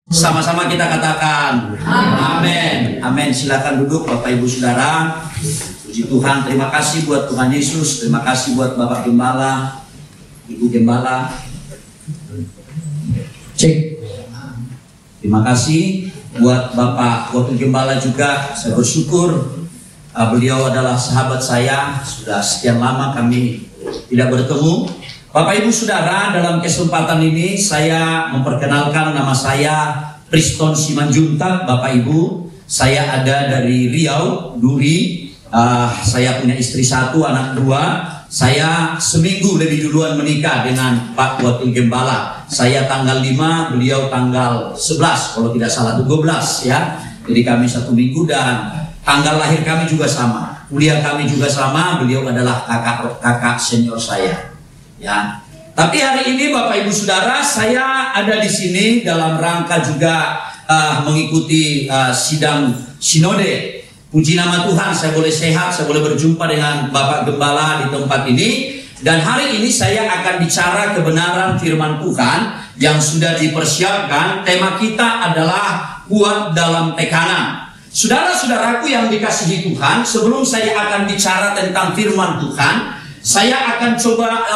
Sama-sama kita katakan amin. Amin. Silakan duduk Bapak Ibu Saudara. Puji Tuhan, terima kasih buat Tuhan Yesus. Terima kasih buat Bapak Gembala, Ibu Gembala. Cek. Terima kasih buat Bapak Wakil Gembala juga. Saya bersyukur beliau adalah sahabat saya. Sudah sekian lama kami tidak bertemu. Bapak Ibu Saudara, dalam kesempatan ini saya memperkenalkan, nama saya Priston Simanjuntak. Bapak Ibu, saya ada dari Riau, Duri. Saya punya istri 1, anak 2. Saya seminggu lebih duluan menikah dengan Pak Wakil Gembala. Saya tanggal 5, beliau tanggal 11, kalau tidak salah 12 ya. Jadi kami 1 minggu dan tanggal lahir kami juga sama. Kuliah kami juga sama, beliau adalah kakak senior saya. Ya, tapi hari ini Bapak Ibu Saudara, saya ada di sini dalam rangka juga mengikuti sidang sinode. Puji nama Tuhan, saya boleh sehat, saya boleh berjumpa dengan Bapak Gembala di tempat ini. Dan hari ini saya akan bicara kebenaran firman Tuhan yang sudah dipersiapkan. Tema kita adalah kuat dalam tekanan. Saudara-saudaraku yang dikasihi Tuhan, sebelum saya akan bicara tentang firman Tuhan, saya akan coba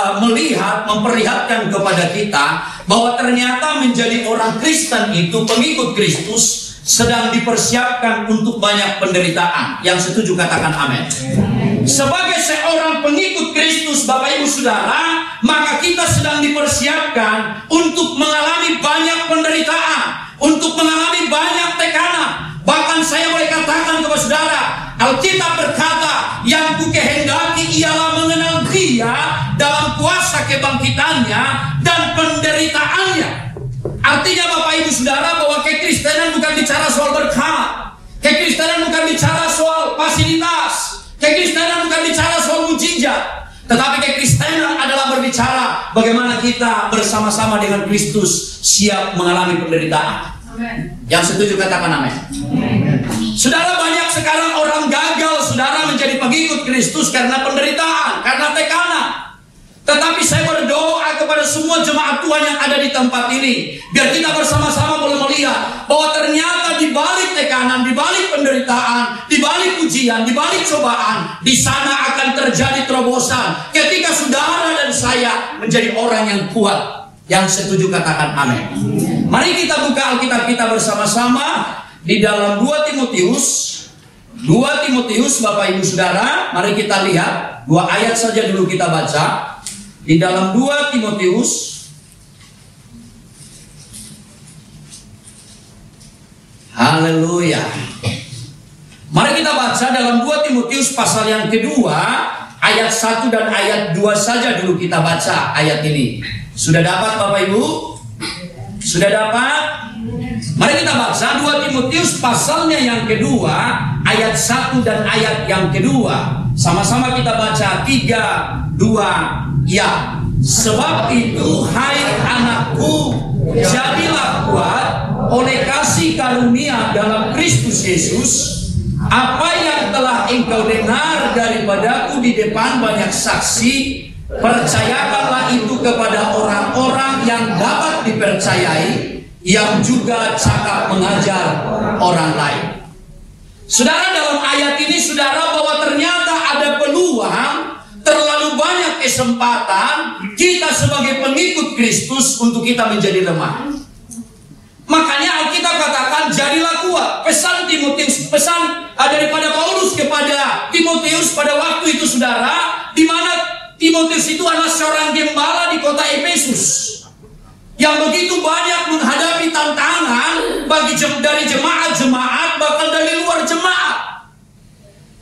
memperlihatkan kepada kita bahwa ternyata menjadi orang Kristen itu, pengikut Kristus, sedang dipersiapkan untuk banyak penderitaan. Yang setuju katakan amin. Sebagai seorang pengikut Kristus, Bapak Ibu Saudara, maka kita sedang dipersiapkan untuk mengalami banyak penderitaan, untuk mengalami banyak tekanan. Bahkan saya boleh katakan kepada saudara, Alkitab berkata, yang kukehendaki ialah mengenal Dia dalam kuasa kebangkitannya dan penderitaannya. Artinya Bapak Ibu Saudara, bahwa kekristenan bukan bicara soal berkat, kekristenan bukan bicara soal fasilitas, kekristenan bukan bicara soal mujizat, tetapi kekristenan adalah berbicara bagaimana kita bersama-sama dengan Kristus siap mengalami penderitaan. Amen. Yang setuju katakan amin. Saudara, banyak sekarang orang gagal, saudara, menjadi pengikut Kristus karena penderitaan, karena tekanan. Tetapi saya berdoa kepada semua jemaat Tuhan yang ada di tempat ini, biar kita bersama-sama boleh melihat bahwa ternyata di balik tekanan, di balik penderitaan, di balik ujian, di balik cobaan, di sana akan terjadi terobosan ketika saudara dan saya menjadi orang yang kuat. Yang setuju katakan amin. Mari kita buka Alkitab kita bersama-sama di dalam 2 Timotius Bapak Ibu Saudara. Mari kita lihat 2 ayat saja dulu kita baca. Di dalam 2 Timotius haleluya. Mari kita baca dalam 2 Timotius pasal yang kedua, ayat 1 dan ayat 2 saja dulu kita baca ayat ini. Sudah dapat Bapak Ibu? Sudah dapat? Mari kita baca 2 Timotius pasalnya yang kedua, ayat 1 dan ayat yang kedua. Sama-sama kita baca 3, 2, ya. Sebab itu, hai anakku, jadilah kuat oleh kasih karunia dalam Kristus Yesus. Apa yang telah engkau dengar daripadaku di depan banyak saksi, percayakanlah itu kepada orang-orang yang dapat dipercayai, yang juga cakap mengajar orang lain. Saudara, dalam ayat ini saudara, bahwa ternyata ada peluang, terlalu banyak kesempatan kita sebagai pengikut Kristus untuk kita menjadi lemah. Makanya Alkitab katakan jadilah kuat. Pesan Timotius, pesan daripada Paulus kepada Timotius pada waktu itu saudara, di mana Timotius itu adalah seorang gembala di kota Efesus yang begitu banyak menghadapi tantangan dari jemaat-jemaat, bahkan dari luar jemaat.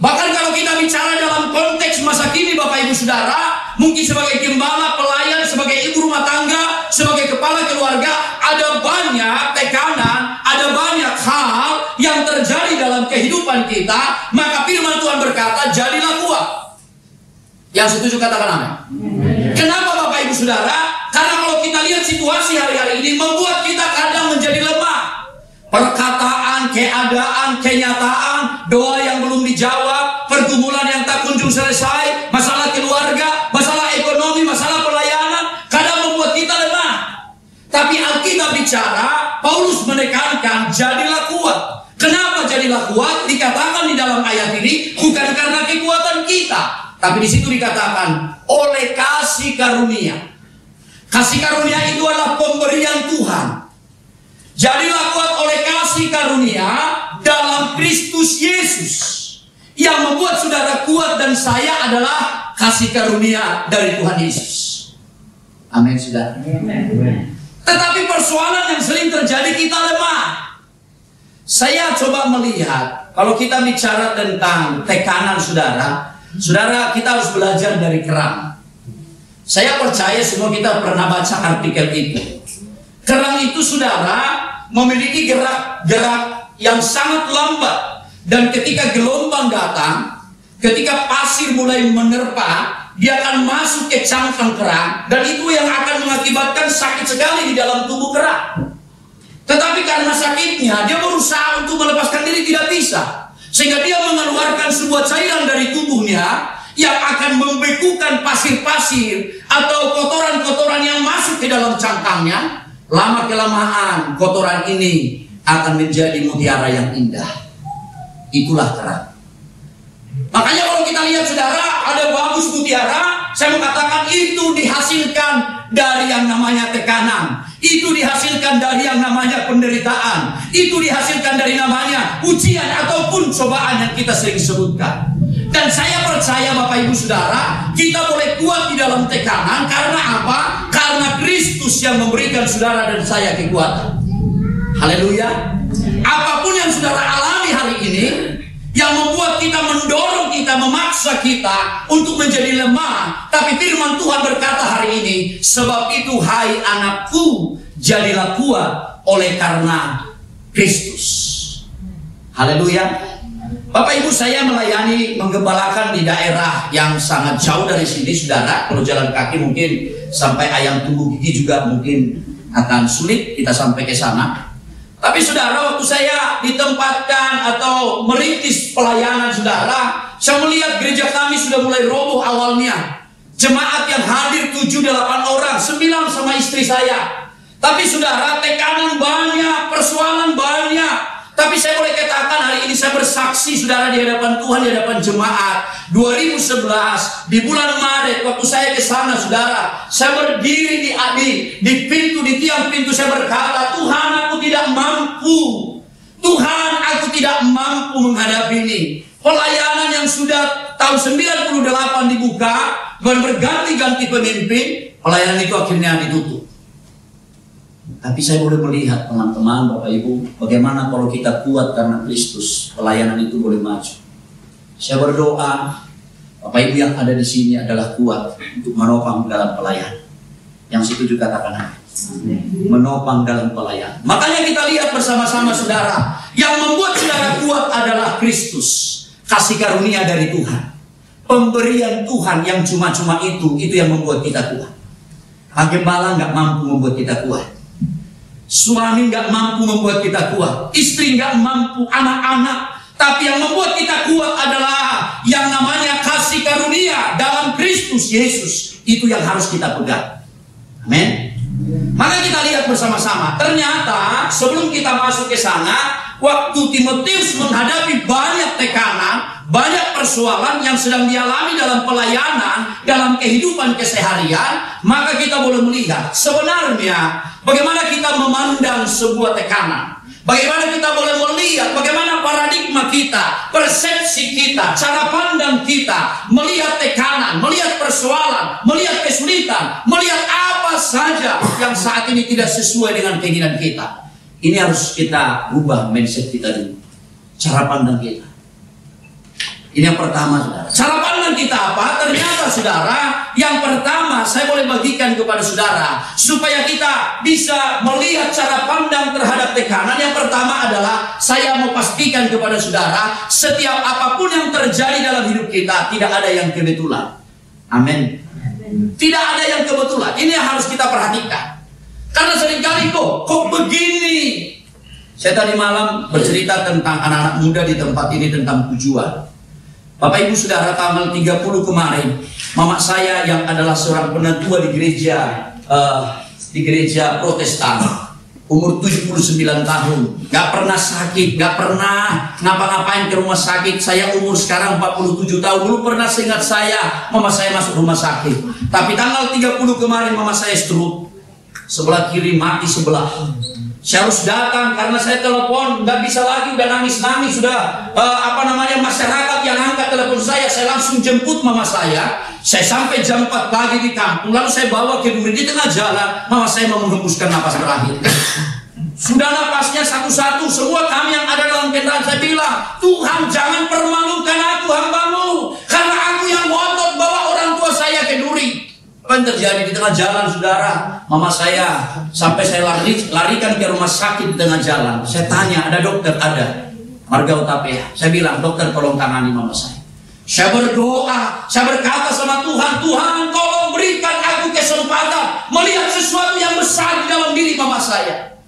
Bahkan kalau kita bicara dalam konteks masa kini Bapak Ibu Saudara, mungkin sebagai gembala, pelayan, sebagai ibu rumah tangga, sebagai kepala keluarga, ada banyak tekanan, ada banyak hal yang terjadi dalam kehidupan kita. Maka firman Tuhan berkata, jadilah kuat. Yang setuju katakan amin. Kenapa Bapak Ibu Saudara? Karena kalau kita lihat situasi hari-hari ini membuat kita kadang menjadi lemah. Perkataan, keadaan, kenyataan, doa yang belum dijawab, pergumulan yang tak kunjung selesai, masalah keluarga, masalah ekonomi, masalah pelayanan, kadang membuat kita lemah. Tapi Alkitab bicara, Paulus menekankan dikatakan jadilah kuat. Kenapa jadilah kuat? Dikatakan di dalam ayat ini bukan karena kekuatan kita, tapi di situ dikatakan oleh kasih karunia. Kasih karunia itu adalah pemberian Tuhan. Jadilah kuat oleh kasih karunia dalam Kristus Yesus. Yang membuat saudara kuat dan saya adalah kasih karunia dari Tuhan Yesus. Amin, saudara. Tetapi persoalan yang sering terjadi, kita lemah. Saya coba melihat, kalau kita bicara tentang tekanan saudara, kita harus belajar dari kerang. Saya percaya semua kita pernah baca artikel itu. Kerang itu saudara memiliki gerak-gerak yang sangat lambat. Dan ketika gelombang datang, ketika pasir mulai menerpa, dia akan masuk ke cangkang kerang. Dan itu yang akan mengakibatkan sakit sekali di dalam tubuh kerang. Tetapi karena sakitnya, dia berusaha untuk melepaskan diri, tidak bisa. Sehingga dia mengeluarkan sebuah cairan dari tubuhnya yang akan membekukan pasir-pasir atau kotoran-kotoran yang masuk ke dalam cangkangnya. Lama-kelamaan kotoran ini akan menjadi mutiara yang indah. Itulah kerang. Makanya kalau kita lihat saudara, ada bagus mutiara, saya mengatakan itu dihasilkan dari yang namanya tekanan. Itu dihasilkan dari yang namanya penderitaan. Itu dihasilkan dari namanya ujian ataupun cobaan yang kita sering sebutkan. Dan saya percaya Bapak Ibu Saudara, kita boleh kuat di dalam tekanan. Karena apa? Karena Kristus yang memberikan saudara dan saya kekuatan. Haleluya. Apapun yang saudara alami hari ini, yang membuat kita mendorong kita, memaksa kita untuk menjadi lemah. Tapi firman Tuhan berkata hari ini, sebab itu hai anakku, jadilah kuat oleh karena Kristus. Haleluya. Bapak Ibu, saya melayani menggembalakan di daerah yang sangat jauh dari sini saudara. Kalau jalan kaki mungkin sampai Ayam Tumbuh Gigi juga mungkin akan sulit kita sampai ke sana. Tapi saudara, waktu saya ditempatkan atau merintis pelayanan saudara, saya melihat gereja kami sudah mulai roboh awalnya. Jemaat yang hadir 7-8 orang, 9 sama istri saya. Tapi saudara, tekanan banyak, persoalan banyak. Tapi saya boleh katakan hari ini saya bersaksi saudara di hadapan Tuhan, di hadapan jemaat. 2011 di bulan Maret waktu saya ke sana saudara, saya berdiri di pintu, di tiang pintu, saya berkata, Tuhan aku tidak mampu. Tuhan aku tidak mampu menghadapi ini. Pelayanan yang sudah tahun 98 dibuka dan berganti-ganti pemimpin, pelayanan itu akhirnya ditutup. Tapi saya boleh melihat teman-teman, Bapak Ibu, bagaimana kalau kita kuat karena Kristus, pelayanan itu boleh maju. Saya berdoa, Bapak Ibu yang ada di sini adalah kuat untuk menopang dalam pelayanan. Yang setuju katakan menopang dalam pelayanan. Makanya kita lihat bersama-sama saudara, yang membuat saudara kuat adalah Kristus, kasih karunia dari Tuhan, pemberian Tuhan yang cuma-cuma itu yang membuat kita kuat. Gembala nggak mampu membuat kita kuat. Suami nggak mampu membuat kita kuat, istri nggak mampu, anak-anak. Tapi yang membuat kita kuat adalah yang namanya kasih karunia dalam Kristus Yesus. Itu yang harus kita pegang. Amin. Maka kita lihat bersama-sama. Ternyata sebelum kita masuk ke sana, waktu Timotius menghadapi banyak tekanan, banyak persoalan yang sedang dialami dalam pelayanan, dalam kehidupan keseharian, maka kita boleh melihat sebenarnya bagaimana kita memandang sebuah tekanan. Bagaimana kita boleh melihat bagaimana paradigma kita, persepsi kita, cara pandang kita melihat tekanan, melihat persoalan, melihat kesulitan, melihat apa saja yang saat ini tidak sesuai dengan keinginan kita. Ini harus kita ubah mindset kita dulu, cara pandang kita. Ini yang pertama saudara. Cara pandang kita apa? Ternyata saudara, yang pertama saya boleh bagikan kepada saudara supaya kita bisa melihat cara pandang terhadap tekanan. Yang pertama adalah saya mau pastikan kepada saudara, setiap apapun yang terjadi dalam hidup kita tidak ada yang kebetulan. Amin. Tidak ada yang kebetulan. Ini yang harus kita perhatikan. Karena seringkali kok begini. Saya tadi malam bercerita tentang anak-anak muda di tempat ini tentang tujuan. Bapak Ibu Saudara, tanggal 30 kemarin, mama saya yang adalah seorang penatua di gereja Protestan umur 79 tahun, gak pernah sakit, gak pernah ngapa-ngapain ke rumah sakit. Saya umur sekarang 47 tahun, dulu pernah seingat saya, mama saya masuk rumah sakit. Tapi tanggal 30 kemarin mama saya stroke, sebelah kiri mati sebelah. Saya harus datang karena saya telepon, nggak bisa lagi, udah nangis-nangis, sudah masyarakat yang angkat telepon saya langsung jemput mama saya sampai jam 4 pagi di kampung, lalu saya bawa ke Duri. Di tengah jalan, mama saya mau menghembuskan napas terakhir. Sudah napasnya satu-satu, semua kami yang ada dalam kendaraan, saya bilang, Tuhan jangan permalukan aku hambamu, karena aku yang ngotot bawa orang tua saya ke Duri. Apa yang terjadi di tengah jalan, saudara? Mama saya sampai saya larikan ke rumah sakit di tengah jalan. Saya tanya, ada dokter? Ada. Marga Utapia. Saya bilang, dokter tolong tangani mama saya. Saya berdoa, saya berkata sama Tuhan, Tuhan tolong berikan aku kesempatan melihat sesuatu yang besar di dalam diri mama saya.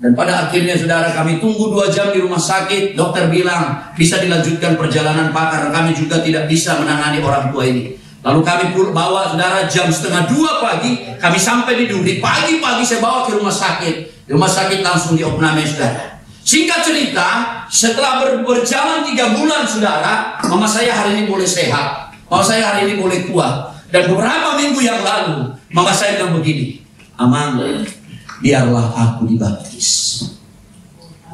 Dan pada akhirnya saudara, kami tunggu 2 jam di rumah sakit. Dokter bilang bisa dilanjutkan perjalanan Pak, karena kami juga tidak bisa menangani orang tua ini. Lalu kami bawa saudara jam 1:30 pagi, kami sampai di Duri. Pagi-pagi saya bawa ke rumah sakit. Di rumah sakit langsung diopname saudara. Singkat cerita, setelah berjalan 3 bulan saudara, mama saya hari ini boleh sehat, mama saya hari ini boleh kuat. Dan beberapa minggu yang lalu, mama saya bilang begini, Amang, biarlah aku dibaptis.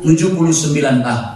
79 tahun.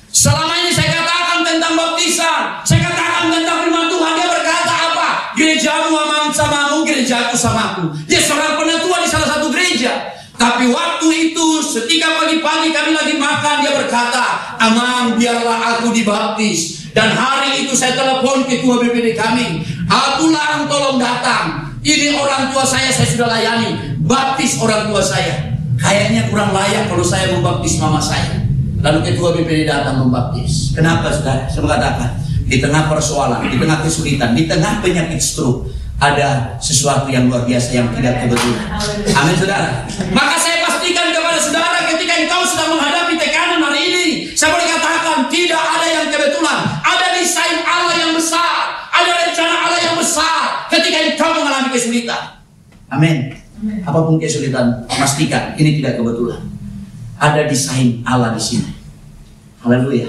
Selama ini saya katakan tentang baptisan, saya katakan tentang firman Tuhan. Dia berkata apa? Gerejamu Amang samamu, gerejaku samaku. Dia seorang penatua di salah satu gereja. Tapi waktu itu ketika pagi-pagi kami lagi makan, dia berkata, Amang biarlah aku dibaptis. Dan hari itu saya telepon ketua BPD kami, aku larang tolong datang. Ini orang tua saya sudah layani, baptis orang tua saya. Kayaknya kurang layak kalau saya membaptis mama saya. Lalu ketua BPD datang membaptis. Kenapa saudara? Saya mengatakan, di tengah persoalan, di tengah kesulitan, di tengah penyakit stroke, ada sesuatu yang luar biasa yang tidak kebetulan. Amin saudara. Maka saya pastikan kepada saudara, ketika engkau sedang menghadapi tekanan hari ini, saya boleh katakan tidak ada yang kebetulan. Ada desain Allah yang besar, ada rencana Allah yang besar ketika engkau mengalami kesulitan. Amin. Apapun kesulitan, pastikan ini tidak kebetulan. Ada desain Allah di sini. Haleluya.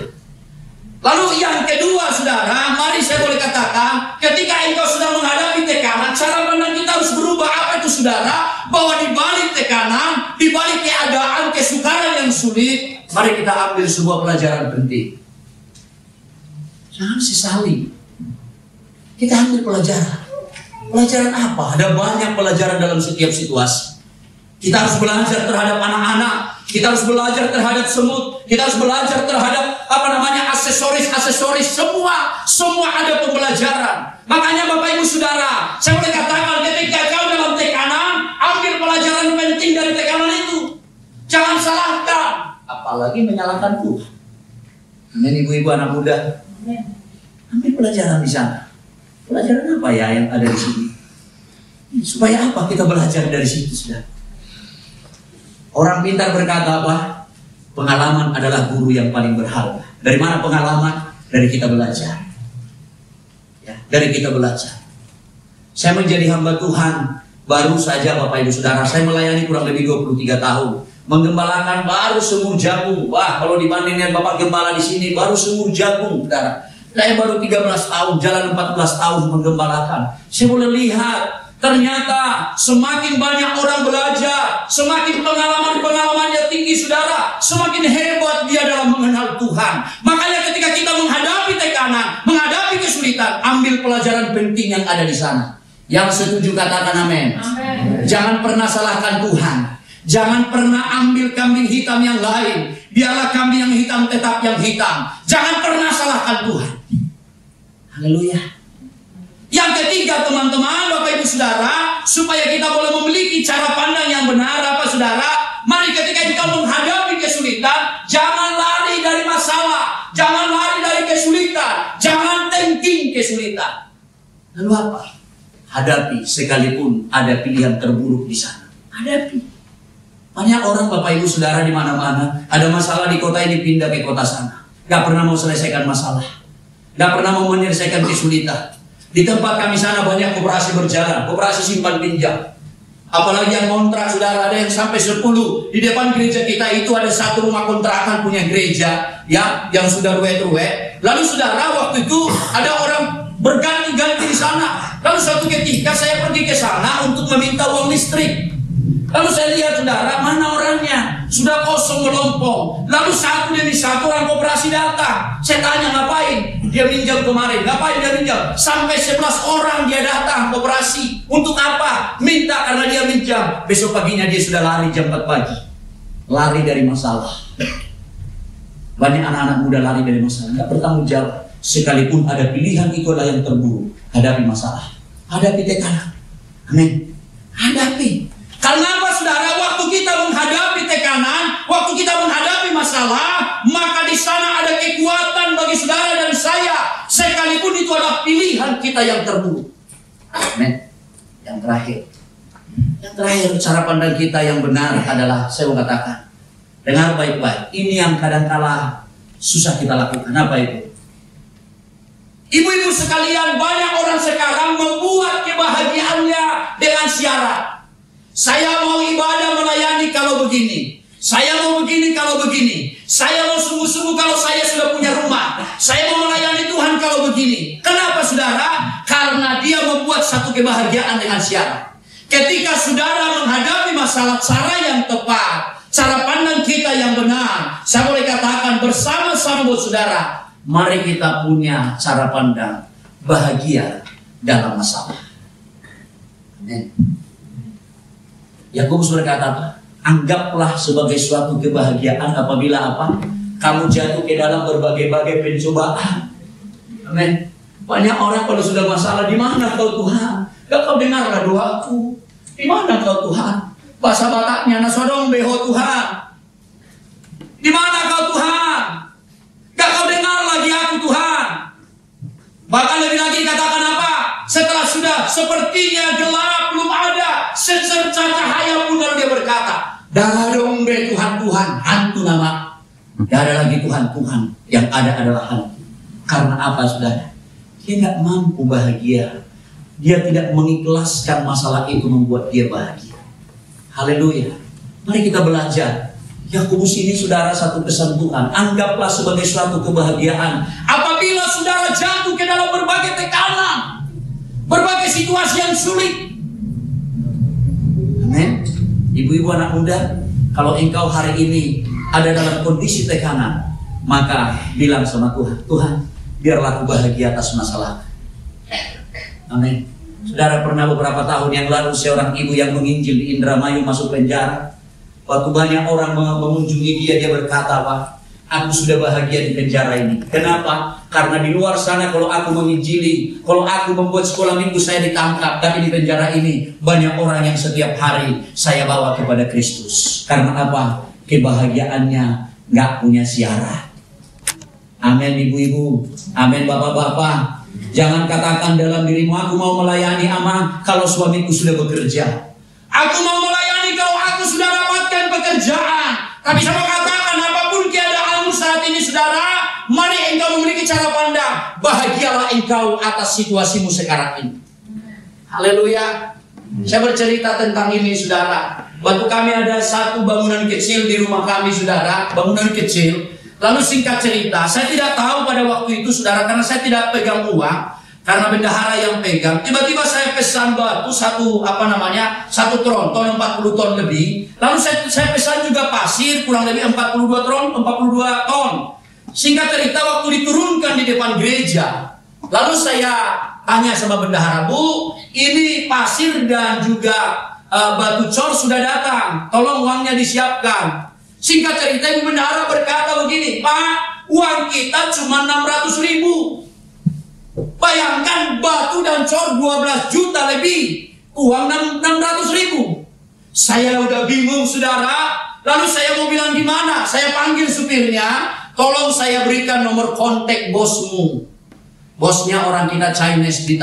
Lalu yang kedua saudara, mari saya boleh katakan, ketika engkau sedang menghadapi tekanan, cara pandang kita harus berubah. Apa itu saudara? Bahwa di balik tekanan, di balik keadaan kesukaran yang sulit, mari kita ambil sebuah pelajaran penting. Jangan sesali. Kita ambil pelajaran. Pelajaran apa? Ada banyak pelajaran dalam setiap situasi. Kita harus belajar terhadap anak-anak. Kita harus belajar terhadap semut. Kita harus belajar terhadap aksesoris. Semua ada pembelajaran. Makanya Bapak Ibu Saudara, saya boleh katakan ketika kau dalam tekanan, ambil pelajaran penting dari tekanan itu. Jangan salahkan, apalagi menyalahkan Tuhan. Ini ibu-ibu anak muda, ambil pelajaran di sana. Pelajaran apa ya yang ada di sini? Supaya apa kita belajar dari situ, saudara? Orang pintar berkata apa? Pengalaman adalah guru yang paling berharga. Dari mana pengalaman? Dari kita belajar. Ya, dari kita belajar. Saya menjadi hamba Tuhan baru saja Bapak Ibu Saudara. Saya melayani kurang lebih 23 tahun. Menggembalakan baru semur jagung. Wah, kalau dibandingkan Bapak Gembala di sini baru semur jagung, saudara. Saya baru 13 tahun, jalan 14 tahun menggembalakan. Saya boleh lihat, ternyata semakin banyak orang belajar, semakin pengalamannya tinggi saudara, semakin hebat dia dalam mengenal Tuhan. Makanya ketika kita menghadapi tekanan, menghadapi kesulitan, ambil pelajaran penting yang ada di sana. Yang setuju katakan amin. Amen. Jangan pernah salahkan Tuhan. Jangan pernah ambil kambing hitam yang lain. Biarlah kambing yang hitam tetap yang hitam. Jangan pernah salahkan Tuhan. Haleluya. Yang ketiga teman-teman, Bapak Ibu Saudara, supaya kita boleh memiliki cara pandang yang benar, apa saudara? Mari ketika kita menghadapi kesulitan, jangan lari dari masalah, jangan lari dari kesulitan, jangan tengking kesulitan. Lalu apa? Hadapi sekalipun ada pilihan terburuk di sana. Hadapi. Banyak orang Bapak Ibu Saudara di mana-mana, ada masalah di kota ini pindah ke kota sana. Gak pernah mau selesaikan masalah. Gak pernah mau menyelesaikan kesulitan. Di tempat kami sana banyak koperasi berjalan, koperasi simpan pinjam. Apalagi yang kontrak, saudara, ada yang sampai 10. Di depan gereja kita itu ada satu rumah kontrakan punya gereja, ya, yang sudah ruwet-ruwet. Lalu saudara, waktu itu ada orang berganti-ganti di sana. Lalu suatu ketika saya pergi ke sana untuk meminta uang listrik. Lalu saya lihat, saudara, mana orangnya? Sudah kosong melompong. Lalu satu demi satu orang koperasi datang. Saya tanya, ngapain? Dia minjam kemarin. Ngapain dia minjam? Sampai 11 orang dia datang koperasi. Untuk apa? Minta karena dia minjam. Besok paginya dia sudah lari jam 4 pagi. Lari dari masalah. Banyak anak-anak muda lari dari masalah. Nggak bertanggung jawab. Sekalipun ada pilihan, itu adalah yang terburuk. Hadapi masalah. Hadapi tekanan. Amin. Hadapi. Karena apa, saudara? Waktu kita menghadapi tekanan, waktu kita menghadapi masalah, maka di sana ada kekuatan bagi saudara dan saya. Sekalipun itu adalah pilihan kita yang terburuk. Amin. Yang terakhir, cara pandang kita yang benar adalah, saya mau katakan, dengar baik-baik. Ini yang kadang-kala susah kita lakukan. Apa itu? Ibu-ibu sekalian, banyak orang sekarang membuat kebahagiaannya dengan syarat. Saya mau ibadah melayani kalau begini. Saya mau begini kalau begini. Saya mau sungguh-sungguh kalau saya sudah punya rumah. Saya mau melayani Tuhan kalau begini. Kenapa, saudara? Karena dia membuat satu kebahagiaan dengan syarat. Ketika saudara menghadapi masalah, cara yang tepat, cara pandang kita yang benar, saya boleh katakan bersama-sama buat saudara, mari kita punya cara pandang bahagia dalam masalah. Amin. Yakobus berkata apa? Anggaplah sebagai suatu kebahagiaan apabila apa? Kamu jatuh ke dalam berbagai-bagai pencobaan. Amin. Banyak orang kalau sudah masalah, di mana kau Tuhan? Gak kau dengarlah doaku. Di mana kau Tuhan? Bahasa Bataknya nasodong beho Tuhan. Di mana kau Tuhan? Gak kau dengar lagi aku Tuhan. Bahkan lebih lagi dikatakan apa? Setelah sudah sepertinya gelap, belum ada secerca cahaya pun, lalu dia berkata, "Dadong be Tuhan, hantu nama." Tidak ada lagi Tuhan, yang ada adalah hantu. Karena apa, saudara? Dia tidak mampu bahagia. Dia tidak mengikhlaskan masalah itu membuat dia bahagia. Haleluya. Mari kita belajar. Yakobus ini, saudara, satu pesan Tuhan. Anggaplah sebagai suatu kebahagiaan apabila saudara jatuh ke dalam berbagai tekanan, berbagai situasi yang sulit. Amin. Ibu-ibu, anak muda, kalau engkau hari ini ada dalam kondisi tekanan, maka bilang sama Tuhan, Tuhan, biarlah aku bahagia atas masalah. Amin. Saudara, pernah beberapa tahun yang lalu seorang ibu yang menginjil di Indramayu masuk penjara. Waktu banyak orang mengunjungi dia, dia berkata, Pak, aku sudah bahagia di penjara ini. Kenapa? Karena di luar sana kalau aku menginjili, kalau aku membuat sekolah minggu, saya ditangkap. Tapi di penjara ini banyak orang yang setiap hari saya bawa kepada Kristus. Karena apa? Kebahagiaannya nggak punya syarat. Amin, ibu-ibu. Amin, bapak-bapak. Jangan katakan dalam dirimu, aku mau melayani ama kalau suamiku sudah bekerja. Aku mau melayani kalau aku sudah dapatkan pekerjaan. Tapi saya mau katakan, apapun keadaanmu saat ini, saudara, mari engkau memiliki cara pandang. Bahagialah engkau atas situasimu sekarang ini. Haleluya. Saya bercerita tentang ini, saudara. Waktu kami ada satu bangunan kecil di rumah kami, saudara. Bangunan kecil. Lalu singkat cerita, saya tidak tahu pada waktu itu, saudara, karena saya tidak pegang uang. Karena bendahara yang pegang. Tiba-tiba saya pesan batu satu tronton 40 ton lebih. Lalu saya pesan juga pasir kurang lebih 42 ton. Singkat cerita, waktu diturunkan di depan gereja, lalu saya tanya sama bendahara, Bu, ini pasir dan juga batu cor sudah datang, tolong uangnya disiapkan. Singkat cerita, ibu bendahara berkata begini, Pak, uang kita cuma 600.000. Bayangkan batu dan cor 12 juta lebih, uang 600.000. Saya udah bingung, saudara. Lalu saya mau bilang di mana? Saya panggil supirnya, tolong saya berikan nomor kontak bosmu. Bosnya orang kita Chinese di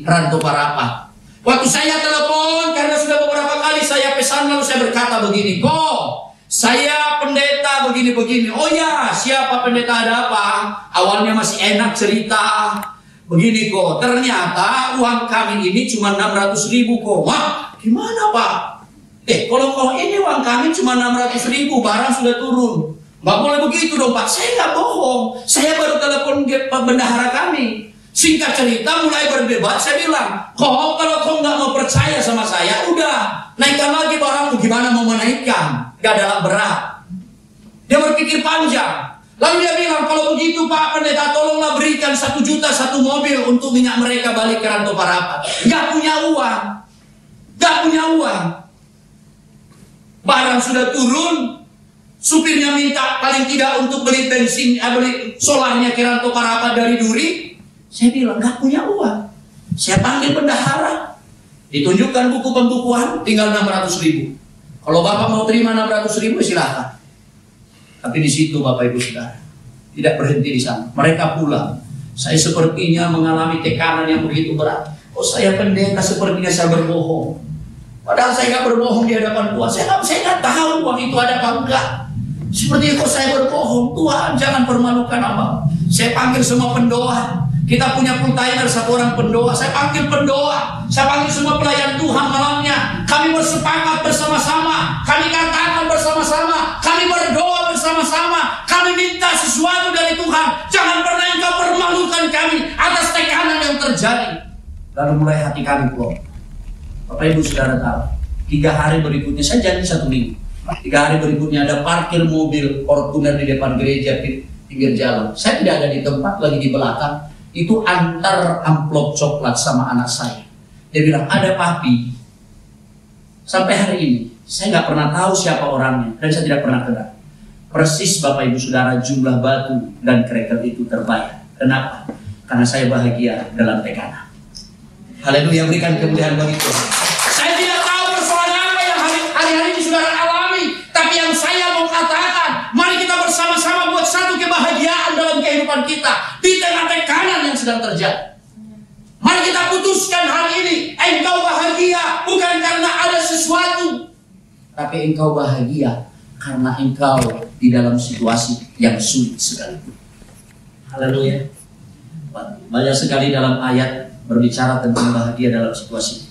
Rantau Parapat. Waktu saya telepon, karena sudah beberapa kali saya pesan, lalu saya berkata begini, kok saya pendeta begini-begini. Oh ya, siapa pendeta, ada apa? Awalnya masih enak cerita. Begini kok, ternyata uang kami ini cuma 600.000 kok. Wah, Gimana Pak? Kalau ini uang kami cuma 600.000, barang sudah turun. Nggak boleh begitu dong Pak. Saya nggak bohong. Saya baru telepon bendahara kami. Singkat cerita mulai berdebat, saya bilang, kalau kau nggak mau percaya sama saya, udah naikkan lagi barangmu. Gimana mau menaikkan? Gak adalah berat. Dia berpikir panjang. Lalu dia bilang, kalau begitu Pak Pendeta, tolonglah berikan 1 juta 1 mobil untuk minyak mereka balik ke Rantau Parapat. Gak punya uang. Gak punya uang. Barang sudah turun. Supirnya minta paling tidak untuk beli bensin, beli solarnya ke Rantau Parapat dari Duri. Saya bilang, gak punya uang. Saya panggil bendahara. Ditunjukkan buku pembukuan, tinggal 600.000. Kalau Bapak mau terima 600.000, silahkan. Tapi di situ Bapak Ibu Saudara, tidak berhenti di sana. Mereka pulang. Saya sepertinya mengalami tekanan yang begitu berat. Oh, saya pendeta, sepertinya saya berbohong. Padahal saya nggak berbohong di hadapan Tuhan. Saya nggak tahu uang itu ada apa enggak. Seperti kok saya berbohong. Tuhan, jangan permalukan Abang. Saya panggil semua pendoa. Kita punya full timer 1 orang pendoa. Saya panggil pendoa. Saya panggil semua pelayan Tuhan malamnya. Kami bersepakat bersama-sama. Kami katakan bersama-sama. Kami berdoa bersama-sama. Kami minta sesuatu dari Tuhan. Jangan pernah engkau permalukan kami atas tekanan yang terjadi. Lalu mulai hati kami plong. Bapak Ibu Saudara tahu, 3 hari berikutnya, saya janji 1 minggu. 3 hari berikutnya ada parkir mobil Fortuner di depan gereja pinggir jalan. Saya tidak ada di tempat, lagi di belakang. Itu antar amplop coklat sama anak saya. Dia bilang, ada papi. Sampai hari ini, saya nggak pernah tahu siapa orangnya. Dan saya tidak pernah kenal. Persis Bapak Ibu Saudara, jumlah batu dan kerikil itu terbayar. Kenapa? Karena saya bahagia dalam tekanan. Haleluya, berikan kemuliaan bagi Tuhan. Saya tidak tahu persoalan apa yang hari-hari ini saudara alami. Tapi yang saya mau katakan, mari kita bersama-sama buat satu kebahagiaan dalam kehidupan kita. Di tengah tekanan yang sedang terjadi. Mari kita putuskan hari ini. Engkau bahagia bukan karena ada sesuatu. Tapi engkau bahagia karena engkau di dalam situasi yang sulit sekalipun. Haleluya. Banyak sekali dalam ayat berbicara tentang bahagia dalam situasi.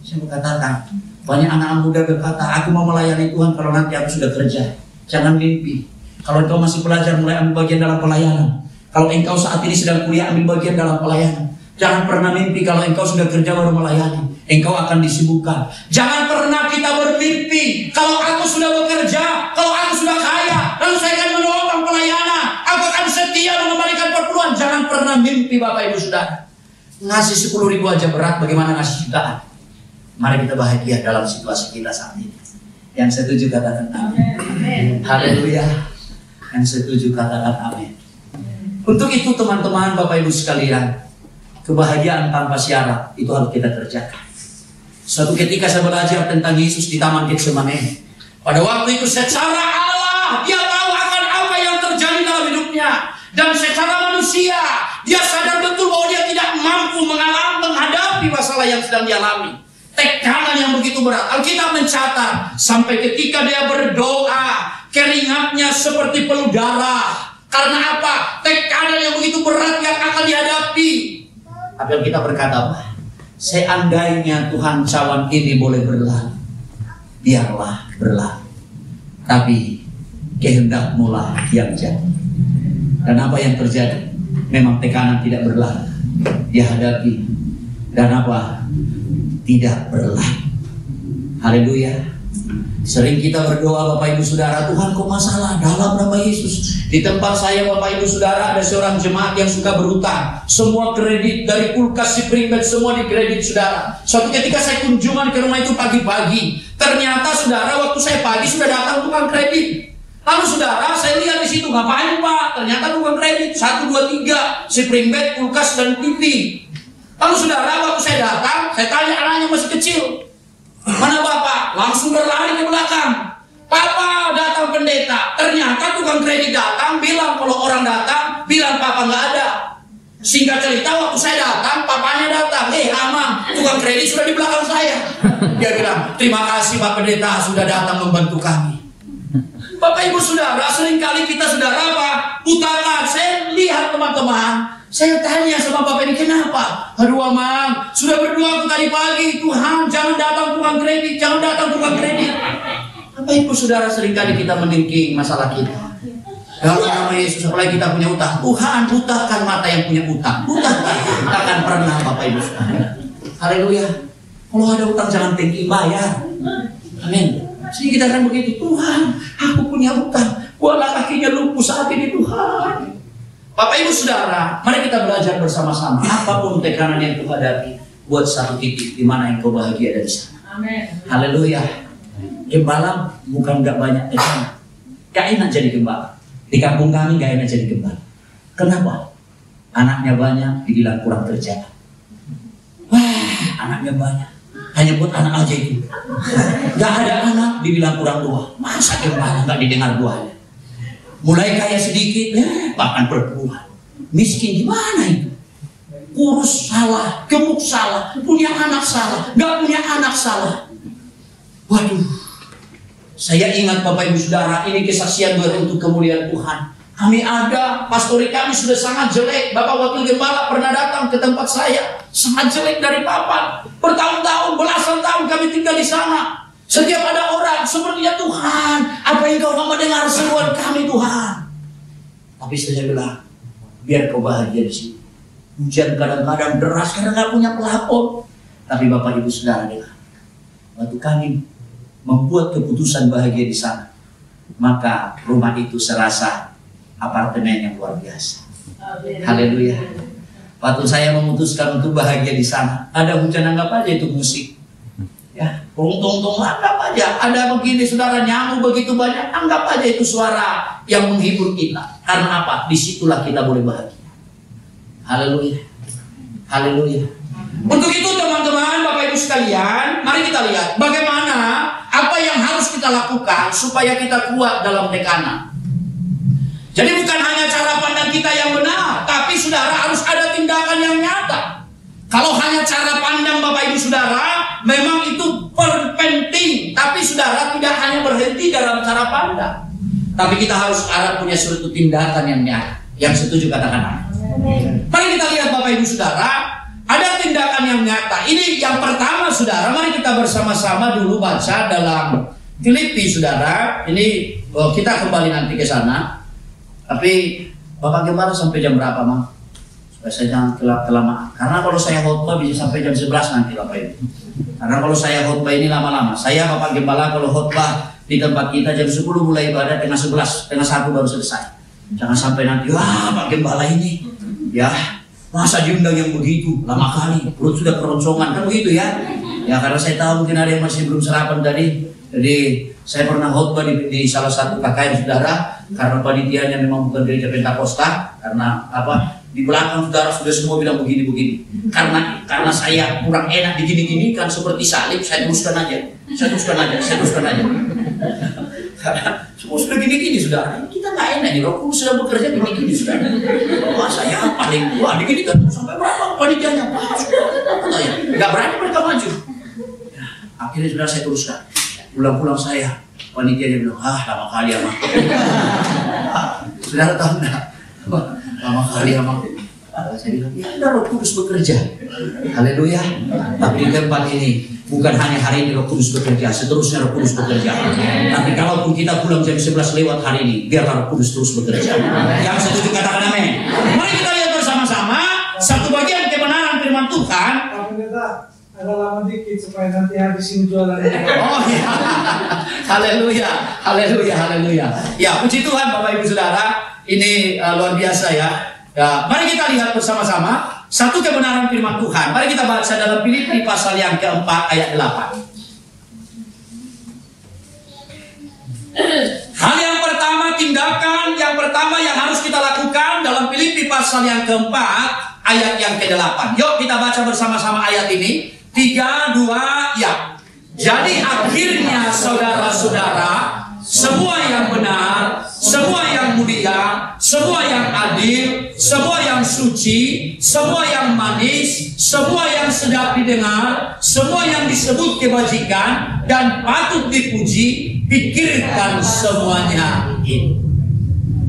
Saya mau katakan, banyak anak muda berkata, aku mau melayani Tuhan kalau nanti aku sudah kerja. Jangan mimpi. Kalau engkau masih belajar, mulai ambil bagian dalam pelayanan. Kalau engkau saat ini sedang kuliah, ambil bagian dalam pelayanan. Jangan pernah mimpi kalau engkau sudah kerja baru melayani. Engkau akan disibukkan. Jangan pernah kita bermimpi kalau aku sudah bekerja, kalau aku sudah kaya, lalu saya akan menopang pelayanan, aku akan setia mengembalikan perpuluhan. Jangan pernah mimpi Bapak Ibu Saudara. Ngasih 10.000 aja berat, bagaimana ngasih jutaan? Mari kita bahagia dalam situasi kita saat ini. Yang setuju katakan amin. Haleluya. Yang setuju katakan amin. Untuk itu teman-teman, Bapak Ibu sekalian, kebahagiaan tanpa syarat itu harus kita kerjakan. Suatu ketika saya belajar tentang Yesus di Taman Getsemani. Pada waktu itu secara Allah dia tahu akan apa yang terjadi dalam hidupnya. Dan secara manusia dia sadar betul bahwa dia tidak mampu menghadapi masalah yang sedang dialami. Tekanan yang begitu berat. Alkitab mencatat sampai ketika dia berdoa, keringatnya seperti peluh darah. Karena apa? Tekanan yang begitu berat yang akan dihadapi. Tapi Alkitab berkata apa? Seandainya Tuhan cawan ini boleh berlalu, biarlah berlalu. Tapi kehendak-Mu lah yang jadi. Dan apa yang terjadi? Memang tekanan tidak berlalu, dia hadapi. Dan apa? Tidak berlalu. Haleluya. Sering kita berdoa Bapak Ibu Saudara, Tuhan kok masalah dalam nama Yesus. Di tempat saya Bapak Ibu Saudara ada seorang jemaat yang suka berhutang. Semua kredit dari kulkas si primbet semua dikredit Saudara. Suatu ketika saya kunjungan ke rumah itu pagi-pagi. Ternyata Saudara waktu saya pagi sudah datang tukang kredit. Lalu Saudara saya lihat di situ, ngapain Pak? Ternyata tukang kredit 1, 2, 3 si primbet, kulkas dan TV. Lalu Saudara waktu saya datang, saya tanya anaknya masih kecil. Mana Bapak? Langsung berlari ke belakang. Papa datang pendeta. Ternyata tukang kredit datang, bilang kalau orang datang, bilang Papa nggak ada. Singkat cerita waktu saya datang, papanya datang. Amang, tukang kredit sudah di belakang saya. Dia bilang, terima kasih Pak Pendeta sudah datang membantu kami. Bapak Ibu Saudara, seringkali kita Saudara apa? Butakan. Saya lihat teman-teman, Saya tanya sama Bapak ini, kenapa? Aduh Amang, sudah berdoa aku tadi pagi, Tuhan jangan datang tukang kredit, jangan datang tukang kredit. Bapak Ibu Saudara, seringkali kita meningking masalah kita. Dalam nama Yesus, apalagi kita punya utang, Tuhan butakan mata yang punya utang. Butakan pernah Bapak Ibu Saudara. Haleluya. Kalau ada utang jangan tinggi, bayar. Amin. Jadi kita akan begitu, Tuhan aku punya utang, buatlah kakinya lumpuh saat ini Tuhan. Bapak Ibu Saudara, mari kita belajar bersama-sama. Apapun tekanan yang Tuhan hadapi, buat satu titik di mana engkau bahagia dari sana. Amin. Haleluya. Gembala bukan gak banyak tekanan. Gak enak jadi gembala. Di kampung kami gak enak jadi gembala. Kenapa? Anaknya banyak, dibilang kurang kerjaan. Wah, anaknya banyak. Hanya buat anak aja itu. Gak ada anak, dibilang kurang doa. Masa gembala gak didengar doanya? Mulai kaya sedikit, bahkan berkeluhan. Miskin gimana itu? Kurus salah, gemuk salah, punya anak salah, gak punya anak salah. Waduh, saya ingat Bapak Ibu Saudara, ini kesaksian untuk kemuliaan Tuhan. Kami ada, pastori kami sudah sangat jelek. Bapak Wakil Gembala pernah datang ke tempat saya, sangat jelek dari papan. Bertahun-tahun, belasan tahun kami tinggal di sana. Setiap ada orang sepertinya, Tuhan, apa yang kau mau dengar seruan kami Tuhan. Tapi saya bilang, biar kau bahagia di sini. Hujan kadang-kadang deras karena nggak punya pelapor. Tapi Bapak Ibu Saudara dengar, waktu kami membuat keputusan bahagia di sana, maka rumah itu serasa apartemen yang luar biasa. Haleluya. Waktu saya memutuskan untuk bahagia di sana, ada hujan anggap aja itu musik. Ya, untung-untung anggap aja. Ada begini saudara, nyamuk begitu banyak, anggap aja itu suara yang menghibur kita. Karena apa? Disitulah kita boleh bahagia. Haleluya. Haleluya. Untuk itu teman-teman, Bapak Ibu sekalian, mari kita lihat bagaimana apa yang harus kita lakukan supaya kita kuat dalam tekanan. Jadi bukan hanya cara pandang kita yang benar, tapi saudara harus ada tindakan yang nyata. Kalau hanya cara pandang Bapak Ibu Saudara, memang itu penting. Tapi saudara tidak hanya berhenti dalam cara pandang, tapi kita harus punya suatu tindakan yang nyata. Yang setuju katakan amin. Mari kita lihat Bapak Ibu Saudara, ada tindakan yang nyata. Ini yang pertama saudara, mari kita bersama-sama dulu baca dalam Filipi saudara. Ini kita kembali nanti ke sana. Tapi Bapak Gembala sampai jam berapa Mang? Saya jangan kelamaan. Karena kalau saya khotbah bisa sampai jam 11 nanti Bapak Ibu. Karena kalau saya khotbah ini lama-lama. Saya Bapak Gembala kalau khotbah di tempat kita jam 10 mulai ibadah, tengah 11, tengah 1 baru selesai. Jangan sampai nanti, wah Pak Gembala ini, ya masa diundang yang begitu lama kali, perut sudah keroncongan kan begitu ya? Ya karena saya tahu mungkin ada yang masih belum sarapan tadi. Jadi saya pernah khotbah di salah satu KKN saudara, karena panitianya memang bukan gereja Pentakosta, karena apa? Di belakang saudara sudah semua bilang begini-begini. Karena saya kurang enak digini-gini kan seperti salib, saya teruskan aja. Karena semua sudah gini-gini saudara. Kita nggak enak nih, Roh Kudus sudah bekerja gini-gini saudara. Wah saya paling tua, digini kan sampai berapa panitianya? Wah sudah, nggak berani mereka maju. Ya, akhirnya sudah saya teruskan. Pulang-pulang saya, panitianya bilang, lama kali ya Mak. Saudara tahu nggak? Lama kali ya Mak. Saya bilang, ya ada Roh Kudus bekerja. Haleluya. Tapi di tempat ini bukan hanya hari ini Roh Kudus bekerja, seterusnya Roh Kudus bekerja. Tapi kalaupun kita pulang jam 11 lewat hari ini, biarlah Roh Kudus terus bekerja. Yang setuju katakan amin. Mari kita lihat bersama-sama satu bagian kebenaran firman Tuhan. Ada lama dikit supaya nanti habis ini jualan. Oh iya. Haleluya. Haleluya. Haleluya. Ya, puji Tuhan Bapak Ibu Saudara. Ini luar biasa ya. Ya, mari kita lihat bersama-sama satu kebenaran firman Tuhan. Mari kita baca dalam Filipi pasal yang keempat ayat 8. Hal yang pertama, tindakan yang pertama yang harus kita lakukan dalam Filipi pasal yang keempat ayat yang ke-8. Yuk kita baca bersama-sama ayat ini. 3, 2, ya. Jadi akhirnya saudara-saudara, semua yang benar, semua yang mulia, semua yang adil, semua yang suci, semua yang manis, semua yang sedap didengar, semua yang disebut kebajikan dan patut dipuji, pikirkan semuanya itu.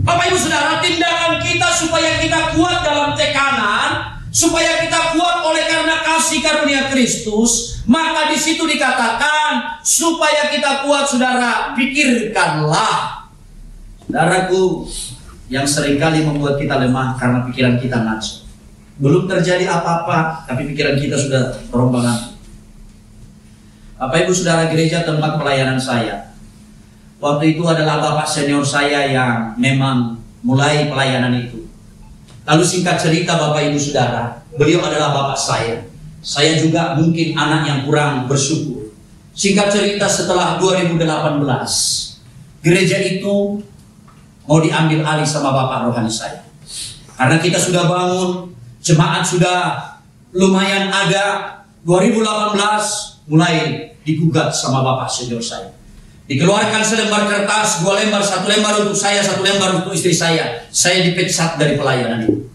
Bapak Ibu Saudara, tindakan kita supaya kita kuat dalam tekanan, supaya kita kuat oleh karena kasih karunia Kristus, maka di situ dikatakan supaya kita kuat, saudara, pikirkanlah. Saudaraku, yang seringkali membuat kita lemah karena pikiran kita ngaco. Belum terjadi apa-apa, tapi pikiran kita sudah terombang-ambing. Bapak Ibu Saudara, gereja tempat pelayanan saya, waktu itu adalah bapak senior saya yang memang mulai pelayanan itu. Lalu singkat cerita Bapak Ibu Saudara, beliau adalah bapak saya. Saya juga mungkin anak yang kurang bersyukur. Singkat cerita setelah 2018, gereja itu mau diambil alih sama bapak rohani saya. Karena kita sudah bangun, jemaat sudah lumayan ada, 2018 mulai digugat sama bapak senior saya. Dikeluarkan selembar kertas, 2 lembar, 1 lembar untuk saya, 1 lembar untuk istri saya. Saya dipecat dari pelayanan itu.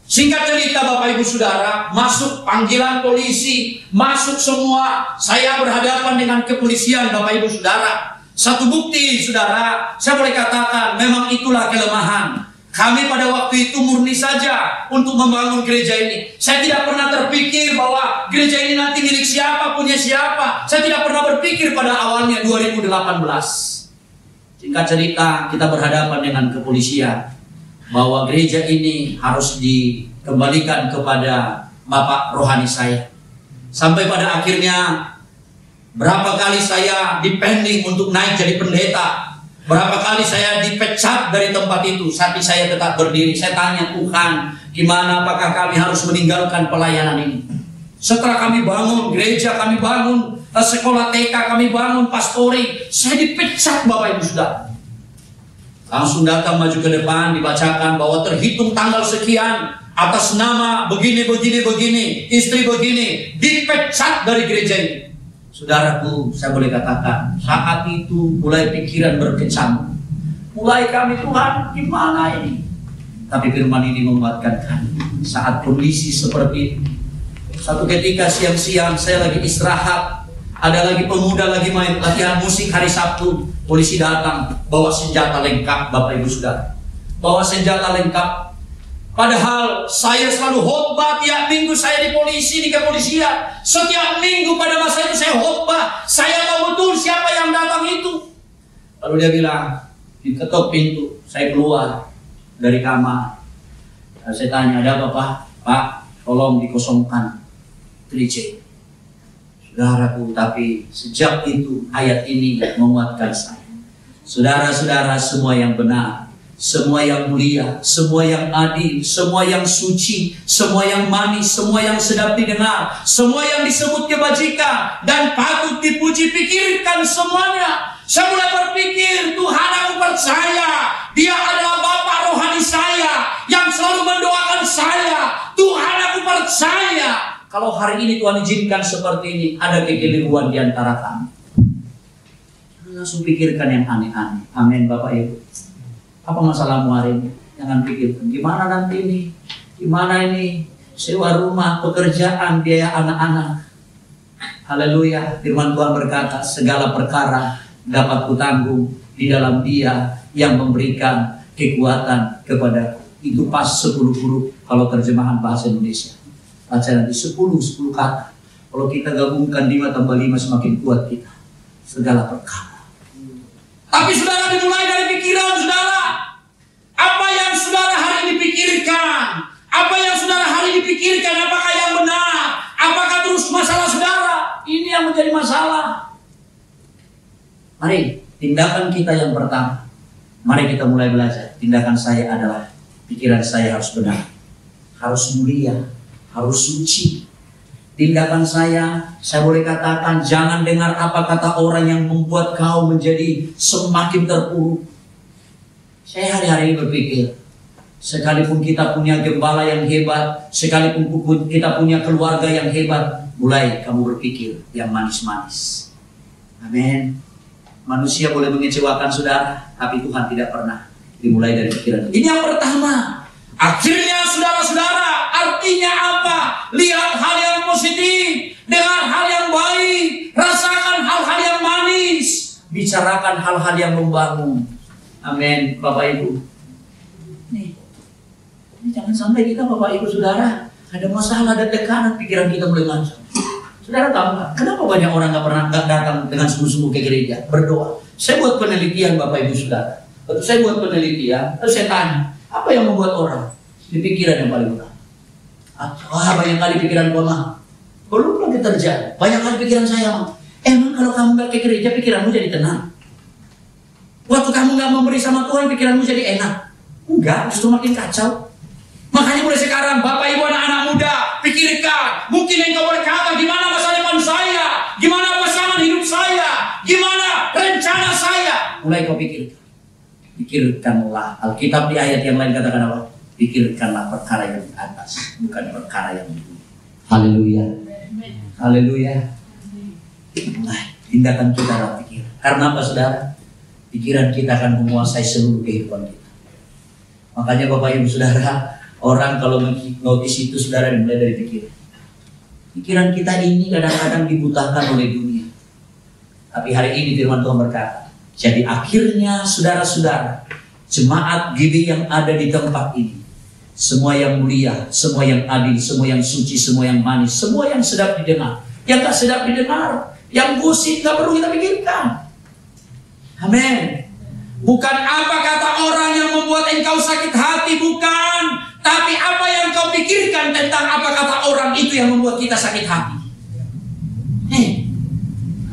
Singkat cerita Bapak Ibu Saudara, masuk panggilan polisi, masuk semua. Saya berhadapan dengan kepolisian Bapak Ibu Saudara. Satu bukti saudara, saya boleh katakan memang itulah kelemahan. Kami pada waktu itu murni saja untuk membangun gereja ini. Saya tidak pernah terpikir bahwa gereja ini nanti milik siapa, punya siapa. Saya tidak pernah berpikir pada awalnya 2018. Singkat cerita, kita berhadapan dengan kepolisian bahwa gereja ini harus dikembalikan kepada bapak rohani saya. Sampai pada akhirnya berapa kali saya dipending untuk naik jadi pendeta. Berapa kali saya dipecat dari tempat itu, tapi saya tetap berdiri. Saya tanya Tuhan, gimana, apakah kami harus meninggalkan pelayanan ini? Setelah kami bangun gereja, kami bangun sekolah TK, kami bangun pastori, saya dipecat Bapak Ibu Saudara. Langsung datang maju ke depan, dibacakan bahwa terhitung tanggal sekian, atas nama begini, istri begini, dipecat dari gereja ini. Saudaraku, saya boleh katakan, saat itu mulai pikiran berkecamuk. Mulai kami, Tuhan, gimana ini? Tapi firman ini menguatkan kami. Saat kondisi seperti itu, satu ketika siang-siang saya lagi istirahat, ada lagi pemuda lagi main latihan musik hari Sabtu. Polisi datang, bawa senjata lengkap, Bapak Ibu Saudara. Bawa senjata lengkap. Padahal saya selalu khotbah tiap minggu, saya di polisi, di kepolisian. Setiap minggu pada masa itu saya khotbah. Saya tahu betul siapa yang datang itu. Lalu dia bilang, diketok pintu. Saya keluar dari kamar. Saya tanya, ada apa Pak? Pak, tolong dikosongkan gereja. Saudaraku, tapi sejak itu ayat ini menguatkan saya. Saudara-saudara semua yang benar, semua yang mulia, semua yang adil, semua yang suci, semua yang manis, semua yang sedap didengar, semua yang disebut kebajikan dan patut dipuji, pikirkan semuanya. Saya mulai berpikir, Tuhan, aku percaya Dia adalah Bapa rohani saya yang selalu mendoakan saya. Tuhan, aku percaya kalau hari ini Tuhan izinkan seperti ini, ada kekeliruan di antara kami. Langsung pikirkan yang aneh-aneh. Amin Bapak Ibu. Apa masalahmu hari ini? Jangan pikirkan, gimana nanti ini? Gimana ini? Sewa rumah, pekerjaan, biaya anak-anak. Haleluya. Firman Tuhan berkata, segala perkara dapat kutanggung di dalam Dia yang memberikan kekuatan kepada. Itu pas 10 huruf kalau terjemahan bahasa Indonesia. Baca nanti 10 kata. Kalau kita gabungkan 5 tambah 5 semakin kuat kita. Segala perkara. Tapi saudara, dimulai dari pikiran saudara. Apa yang saudara hari ini pikirkan? Apa yang saudara hari ini pikirkan? Apakah yang benar? Apakah terus masalah saudara? Ini yang menjadi masalah. Mari, tindakan kita yang pertama. Mari kita mulai belajar. Tindakan saya adalah, pikiran saya harus benar. Harus mulia. Harus suci. Tindakan saya boleh katakan, jangan dengar apa kata orang yang membuat kau menjadi semakin terpuruk. Saya hari-hari berpikir, sekalipun kita punya gembala yang hebat, sekalipun kita punya keluarga yang hebat, mulai kamu berpikir yang manis-manis. Amin. Manusia boleh mengecewakan saudara, tapi Tuhan tidak pernah. Dimulai dari pikiran. Ini yang pertama. Akhirnya saudara-saudara, artinya apa? Lihat hal yang positif, dengar hal yang baik, rasakan hal-hal yang manis, bicarakan hal-hal yang membangun. Amin, Bapak Ibu. Jangan sampai kita Bapak Ibu Saudara ada masalah dan tekanan, pikiran kita mulai ngancam. Saudara tahu nggak? Kenapa banyak orang nggak datang dengan sungguh-sungguh ke gereja berdoa? Saya buat penelitian Bapak Ibu Saudara. Waktu saya buat penelitian, terus saya tanya, apa yang membuat orang di pikiran yang paling utama? Banyak kali pikiran gua mah. Belum lagi terjadi. Banyak kali pikiran saya mah. Emang kalau kamu nggak ke gereja, pikiranmu jadi tenang? Waktu kamu nggak memberi sama Tuhan, pikiranmu jadi enak? Enggak, justru makin kacau. Makanya mulai sekarang, Bapak Ibu anak-anak muda, pikirkan. Mungkin engkau berkata, gimana masa depan saya? Gimana pasangan hidup saya? Gimana rencana saya? Mulai kau pikirkan. Pikirkanlah. Alkitab di ayat yang lain katakan apa? Pikirkanlah perkara yang di atas, bukan perkara yang di bumi. Haleluya. Haleluya. Nah, tindakan kita adalah pikiran. Karena apa saudara? Pikiran kita akan menguasai seluruh kehidupan kita. Makanya Bapak Ibu Saudara, orang kalau notis itu saudara dimulai dari pikiran. Pikiran kita ini kadang-kadang dibutakan oleh dunia. Tapi hari ini firman Tuhan berkata, jadi akhirnya saudara-saudara, jemaat GB yang ada di tempat ini, semua yang mulia, semua yang adil, semua yang suci, semua yang manis, semua yang sedap didengar, yang tak sedap didengar, yang gosip tak perlu kita pikirkan. Amin. Bukan apa kata orang yang membuat engkau sakit hati, bukan. Tapi apa yang kau pikirkan tentang apa kata orang itu yang membuat kita sakit hati.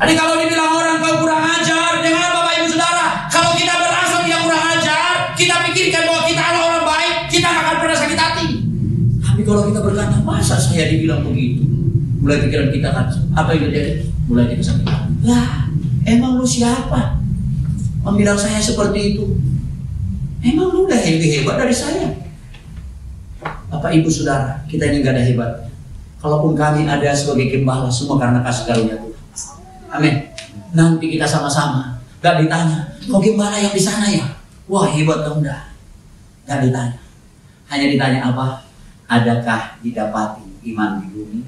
Jadi kalau dibilang orang kau kurang ajar, dengar Bapak Ibu Saudara, kalau kita berasa dia kurang ajar, kita pikirkan bahwa kita adalah orang baik, kita gak akan pernah sakit hati. Tapi kalau kita berkata, masa saya dibilang begitu? Mulai pikiran kita kan, apa yang terjadi? Mulai kita sakit hati. Lah, emang lu siapa? Membilang saya seperti itu. Emang lu udah lebih hebat dari saya? Bapak Ibu Saudara, kita ini gak ada hebat. Kalaupun kami ada sebagai gembala, semua karena kasih karunia Tuhan. Amin. Nanti kita sama-sama. Gak ditanya, kok gembala yang di sana ya? Wah hebat dong dah. Gak ditanya. Hanya ditanya apa? Adakah didapati iman di bumi?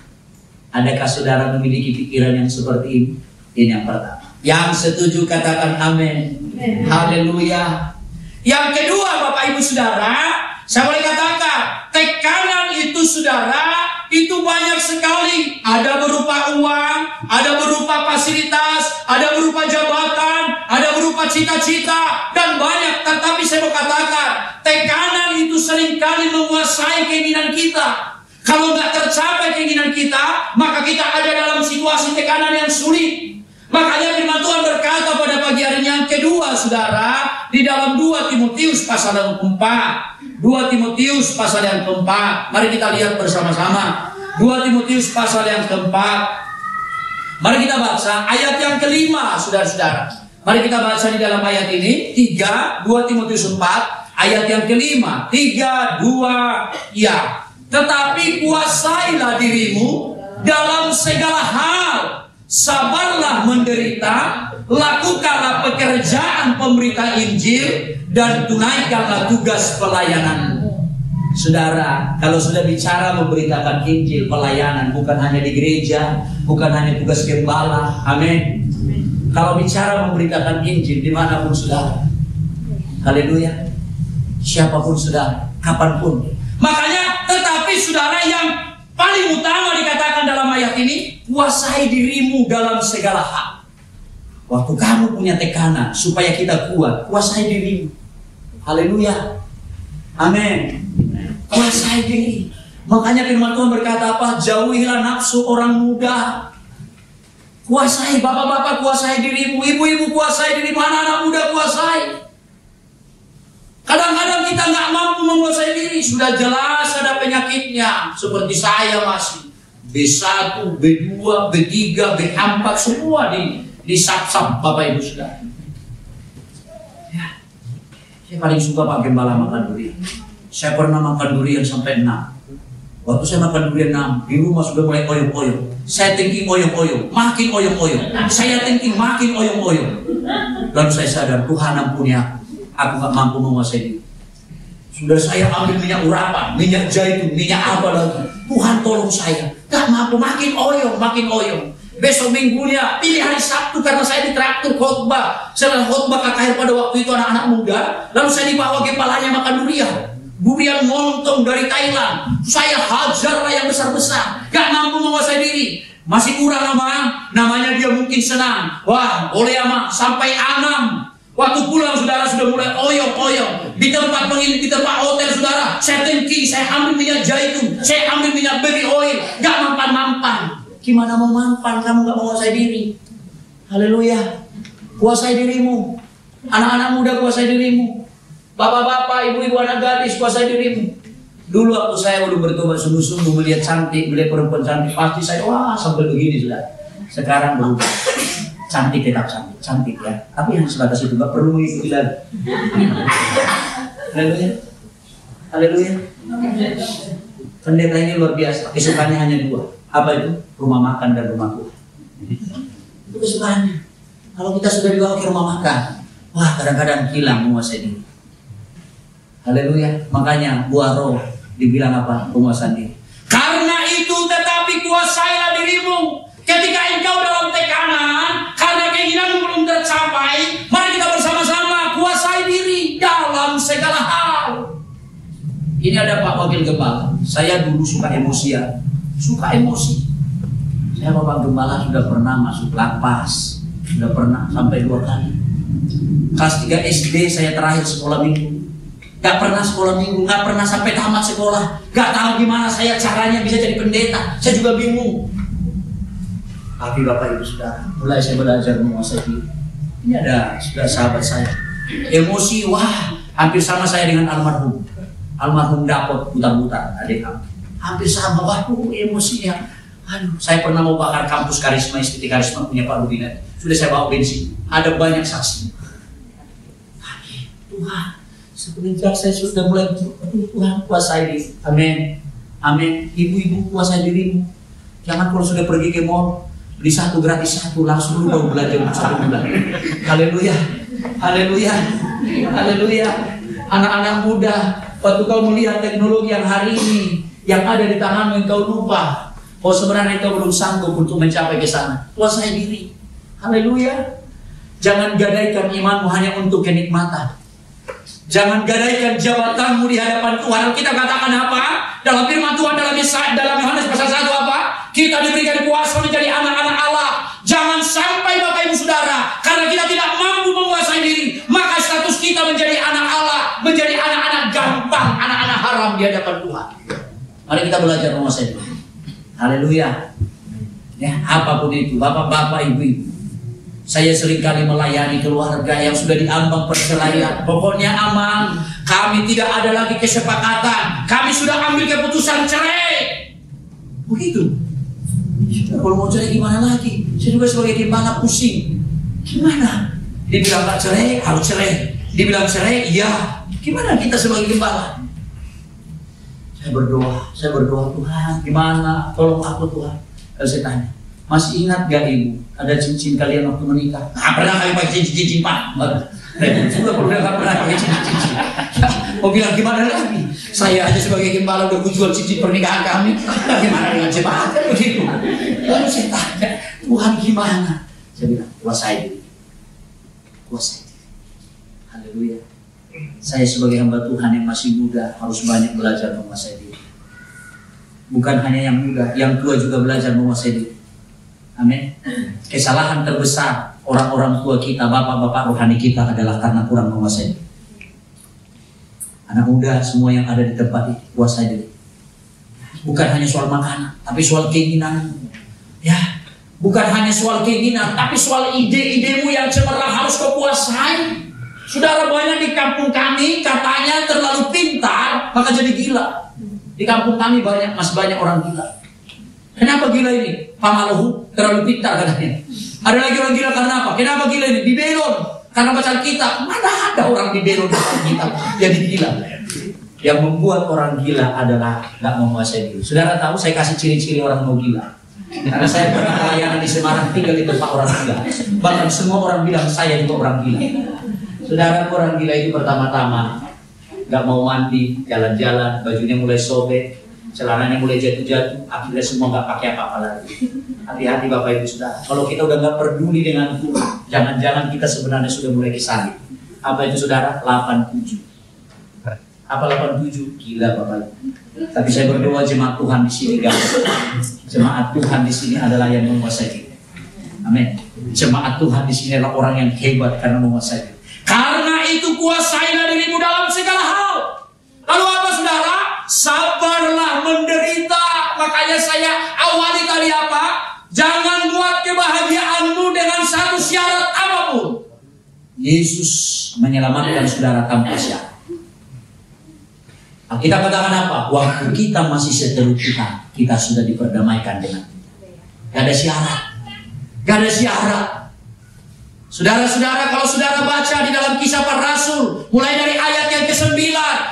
Adakah saudara memiliki pikiran yang seperti ini? Ini yang pertama. Yang setuju katakan amin. Haleluya. Yang kedua Bapak Ibu Saudara, saya boleh katakan, tekanan itu saudara, itu banyak sekali. Ada berupa uang, ada berupa fasilitas, ada berupa jabatan, ada berupa cita-cita, dan banyak. Tetapi saya mau katakan, tekanan itu seringkali menguasai keinginan kita. Kalau nggak tercapai keinginan kita, maka kita ada dalam situasi tekanan yang sulit. Makanya firman Tuhan berkata pada pagi hari yang kedua, saudara, di dalam 2 Timotius pasal yang keempat. 2 Timotius pasal yang keempat. Mari kita lihat bersama-sama. 2 Timotius pasal yang keempat. Mari kita baca ayat yang kelima, saudara-saudara. Mari kita baca di dalam ayat ini. 2 Timotius 4, ayat yang kelima. 3, 2, ya. Tetapi kuasailah dirimu dalam segala hal. Sabarlah menderita, lakukanlah pekerjaan pemberita Injil, dan tunaikanlah tugas pelayananmu. Saudara, kalau sudah bicara memberitakan Injil, pelayanan, bukan hanya di gereja, bukan hanya tugas gembala, amin. Kalau bicara memberitakan Injil, dimanapun saudara, haleluya, siapapun saudara, kapanpun. Makanya, tetapi saudara yang paling utama dikatakan dalam ayat ini, kuasai dirimu dalam segala hal. Waktu kamu punya tekanan supaya kita kuat, kuasai dirimu. Haleluya. Amin. Kuasai diri. Makanya firman Tuhan berkata apa? Jauhilah nafsu orang muda. Kuasai, bapak-bapak kuasai dirimu, ibu-ibu kuasai dirimu, anak-anak muda kuasai. Kadang-kadang kita nggak mampu menguasai diri. Sudah jelas ada penyakitnya. Seperti saya masih B1, B2, B3, B4 semua di sap-sap Bapak Ibu Saudara. Ya. Saya paling suka Pak Gembala makan durian. Saya pernah makan durian sampai 6. Waktu saya makan durian 6, di rumah sudah mulai oyong-oyong. Saya thinking oyong-oyong, makin oyong-oyong. Saya thinking makin oyong-oyong. Lalu saya sadar, Tuhan ampuni aku gak mampu menguasai diri. Sudah saya ambil minyak urapan, minyak zaitun, minyak apa lagi. Tuhan tolong saya. Gak mampu, makin oyong, makin oyong. Besok minggunya, pilih hari Sabtu karena saya di traktor khotbah. Setelah khotbah KKR pada waktu itu anak-anak muda. Lalu saya dibawa kepalanya makan durian. Durian montong dari Thailand. Saya hajarlah yang besar-besar. Gak mampu menguasai diri. Masih kurang ama. Namanya dia mungkin senang. Wah, oleh ama sampai 6. Waktu pulang saudara sudah mulai oyong-oyong. Di tempat penginapan, di tempat hotel saudara, saya tengki, saya ambil minyak zaitun, saya ambil minyak baby oil. Gak mampan-mampan. Gimana mau mampan kamu gak menguasai diri? Haleluya. Kuasai dirimu. Anak-anak muda kuasai dirimu. Bapak-bapak, ibu-ibu, anak gadis kuasai dirimu. Dulu waktu saya belum bertobat sungguh-sungguh melihat cantik, melihat perempuan cantik, pasti saya wah sampai begini sudah. Sekarang berubah. Cantik tetap cantik, cantik ya. Tapi yang sebatas itu nggak perlu mengikuti lagi. Haleluya, haleluya. Pendeta ini luar biasa. Kesukaannya hanya 2. Apa itu? Rumah makan dan rumah Tuhan. Itu kesukaannya. Kalau kita sudah dibawa ke rumah makan, wah kadang-kadang hilang menguasai diri. Haleluya. Makanya buah roh dibilang apa? Penguasaan diri. Karena itu tetapi kuasailah dirimu. Ketika engkau dalam tekanan, karena keinginanmu belum tercapai, mari kita bersama-sama kuasai diri dalam segala hal. Ini ada Pak Wakil Gembala. Saya dulu suka emosian, suka emosi. Saya Bapak Gembala sudah pernah masuk lapas, sudah pernah sampai 2 kali. Kelas 3 SD saya terakhir sekolah minggu. Gak pernah sekolah minggu, gak pernah sampai tamat sekolah. Gak tahu gimana saya caranya bisa jadi pendeta. Saya juga bingung. Tapi Bapak Ibu Saudara, mulai saya belajar menguasai diri. Ini ada sudah sahabat saya. Emosi, wah, hampir sama saya dengan almarhum. Almarhum Dapot Butar-Butar, adik kamu. Hampir sama, waduh emosinya. Aduh, saya pernah mau bakar kampus Karisma, Institut Karisma punya Pak Rudina. Sudah saya bawa bensin. Ada banyak saksi. Tapi Tuhan, semenjak saya sudah mulai Tuhan kuasai diri. Amin. Amin. Ibu-ibu kuasai dirimu. Jangan kalau sudah pergi ke mall beli 1 gratis 1 langsung baru belajar 1 bulan. Haleluya, haleluya, haleluya. Anak-anak muda, waktu kau melihat teknologi yang hari ini yang ada di tanganmu, engkau lupa bahwa sebenarnya engkau belum sanggup untuk mencapai ke sana. Kuasai diri. Haleluya. Jangan gadaikan imanmu hanya untuk kenikmatan. Jangan gadaikan jabatanmu di hadapan Tuhan. Kita katakan apa? Dalam firman Tuhan dalam Yohanes pasal 1 apa? Kita diberikan kuasa menjadi anak-anak Allah. Jangan sampai Bapak Ibu Saudara, karena kita tidak mampu menguasai diri, maka status kita menjadi anak Allah, menjadi anak-anak gampang, anak-anak haram di hadapan Tuhan. Mari kita belajar menguasai diri. Haleluya. Ya, apapun itu, bapak-bapak, ibu-ibu. Saya seringkali melayani keluarga yang sudah diambang perceraian. Pokoknya aman, kami tidak ada lagi kesepakatan. Kami sudah ambil keputusan cerai. Begitu. Kalau mau cerai gimana lagi? Saya juga sebagai gimana pusing. Gimana? Dibilang tak cerai, harus cerai. Dibilang cerai, iya. Gimana kita sebagai gembala? Saya berdoa Tuhan, gimana? Tolong aku Tuhan. Lalu saya tanya, masih ingat gak ibu? Ada cincin kalian waktu menikah? Nggak pernah kami pakai cincin Pak. Juga nggak pernah pakai cincin. Mau bilang gimana lagi? Saya aja sebagai gembala udah jual cincin pernikahan kami. Gimana dengan jemaat kan begitu? Lalu saya tanya, Tuhan gimana? Saya bilang, kuasai diri. Kuasai diri. Haleluya. Saya sebagai hamba Tuhan yang masih muda harus banyak belajar menguasai diri. Bukan hanya yang muda, yang tua juga belajar menguasai diri. Amin. Kesalahan terbesar orang-orang tua kita, bapak-bapak rohani kita adalah karena kurang menguasai diri. Anak muda semua yang ada di tempat ini kuasai diri. Bukan hanya soal makanan, tapi soal keinginan. Ya, bukan hanya soal keinginan, tapi soal ide-idemu yang cemerlang harus kau kuasai. Saudara, banyak di kampung kami katanya terlalu pintar maka jadi gila. Di kampung kami masih banyak orang gila. Kenapa gila ini? Pamaluhu terlalu pintar katanya. Ada lagi orang gila karena apa? Kenapa gila ini? Dibelon karena baca kitab. Mana ada orang dibelon baca kitab jadi gila? Yang membuat orang gila adalah nggak menguasai diri. Saudara tahu saya kasih ciri-ciri orang mau gila. Karena saya pernah pelayanan di Semarang, tinggal di tempat orang gila. Bahkan semua orang bilang saya juga orang gila. Saudara, orang gila itu pertama-tama nggak mau mandi, jalan-jalan, bajunya mulai sobek, celananya mulai jatuh-jatuh, akhirnya semua nggak pakai apa-apa lagi. Hati-hati Bapak Ibu Saudara. Kalau kita udah nggak peduli dengan Tuhan, jangan-jangan kita sebenarnya sudah mulai kesalib. Apa itu Saudara? 87. Apa 87? Gila Bapak. Tapi saya berdoa jemaat Tuhan di sini guys. Jemaat Tuhan di sini adalah yang menguasai kita. Amin. Jemaat Tuhan di sini adalah orang yang hebat karena menguasai kita. Karena itu kuasailah dirimu dalam segala hal. Lalu apa saudara? Sabarlah menderita. Makanya saya awali tadi apa? Jangan buat kebahagiaanmu dengan satu syarat apapun. Yesus menyelamatkan saudara tanpa syarat. Kita katakan apa? Waktu kita masih seteru Tuhan, kita sudah diperdamaikan dengan Tuhan. Gak ada syarat. Gak ada syarat. Saudara-saudara, kalau saudara baca di dalam Kisah Para Rasul, mulai dari ayat yang ke-9,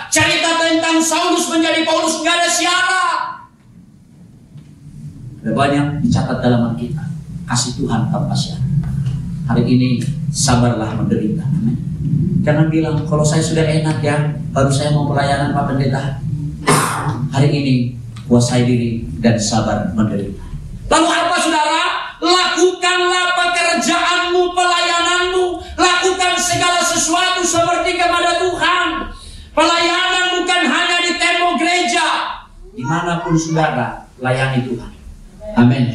cerita tentang Saulus menjadi Paulus, gak ada syarat. Ada banyak dicatat dalam Alkitab. Kasih Tuhan tanpa syarat. Hari ini sabarlah menderita. Amin. Jangan bilang, kalau saya sudah enak ya, baru saya mau pelayanan Pak Pendeta. Hari ini kuasai diri dan sabar menderita. Lalu apa saudara? Lakukanlah pekerjaanmu, pelayananmu. Lakukan segala sesuatu seperti kepada Tuhan. Pelayanan bukan hanya di tembok gereja. Dimanapun saudara, layani Tuhan. Amin.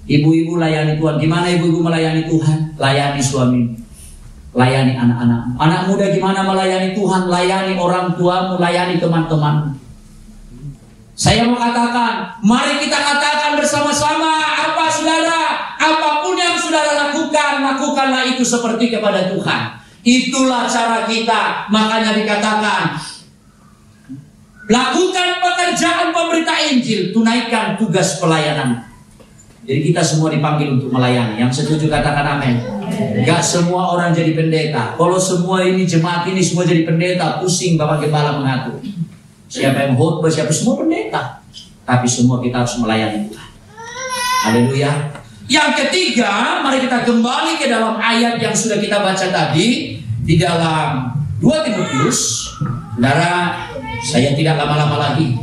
Ibu-ibu layani Tuhan. Gimana ibu-ibu melayani Tuhan? Layani suami, layani anak-anak. Anak muda gimana melayani Tuhan? Layani orang tuamu, layani teman-teman. Saya mau katakan, mari kita katakan bersama-sama, apa saudara? Apapun yang saudara lakukan, lakukanlah itu seperti kepada Tuhan. Itulah cara kita. Makanya dikatakan, lakukan pekerjaan pemberita Injil, tunaikan tugas pelayanan. Jadi kita semua dipanggil untuk melayani. Yang setuju katakan amin. Gak semua orang jadi pendeta. Kalau semua ini jemaat ini semua jadi pendeta, pusing Bapak Gembala mengatur. Siapa yang khotbah, siapa semua pendeta. Tapi semua kita harus melayani Tuhan. Haleluya. Yang ketiga, mari kita kembali ke dalam ayat yang sudah kita baca tadi di dalam 2 Timotius. Saudara, saya tidak lama-lama lagi.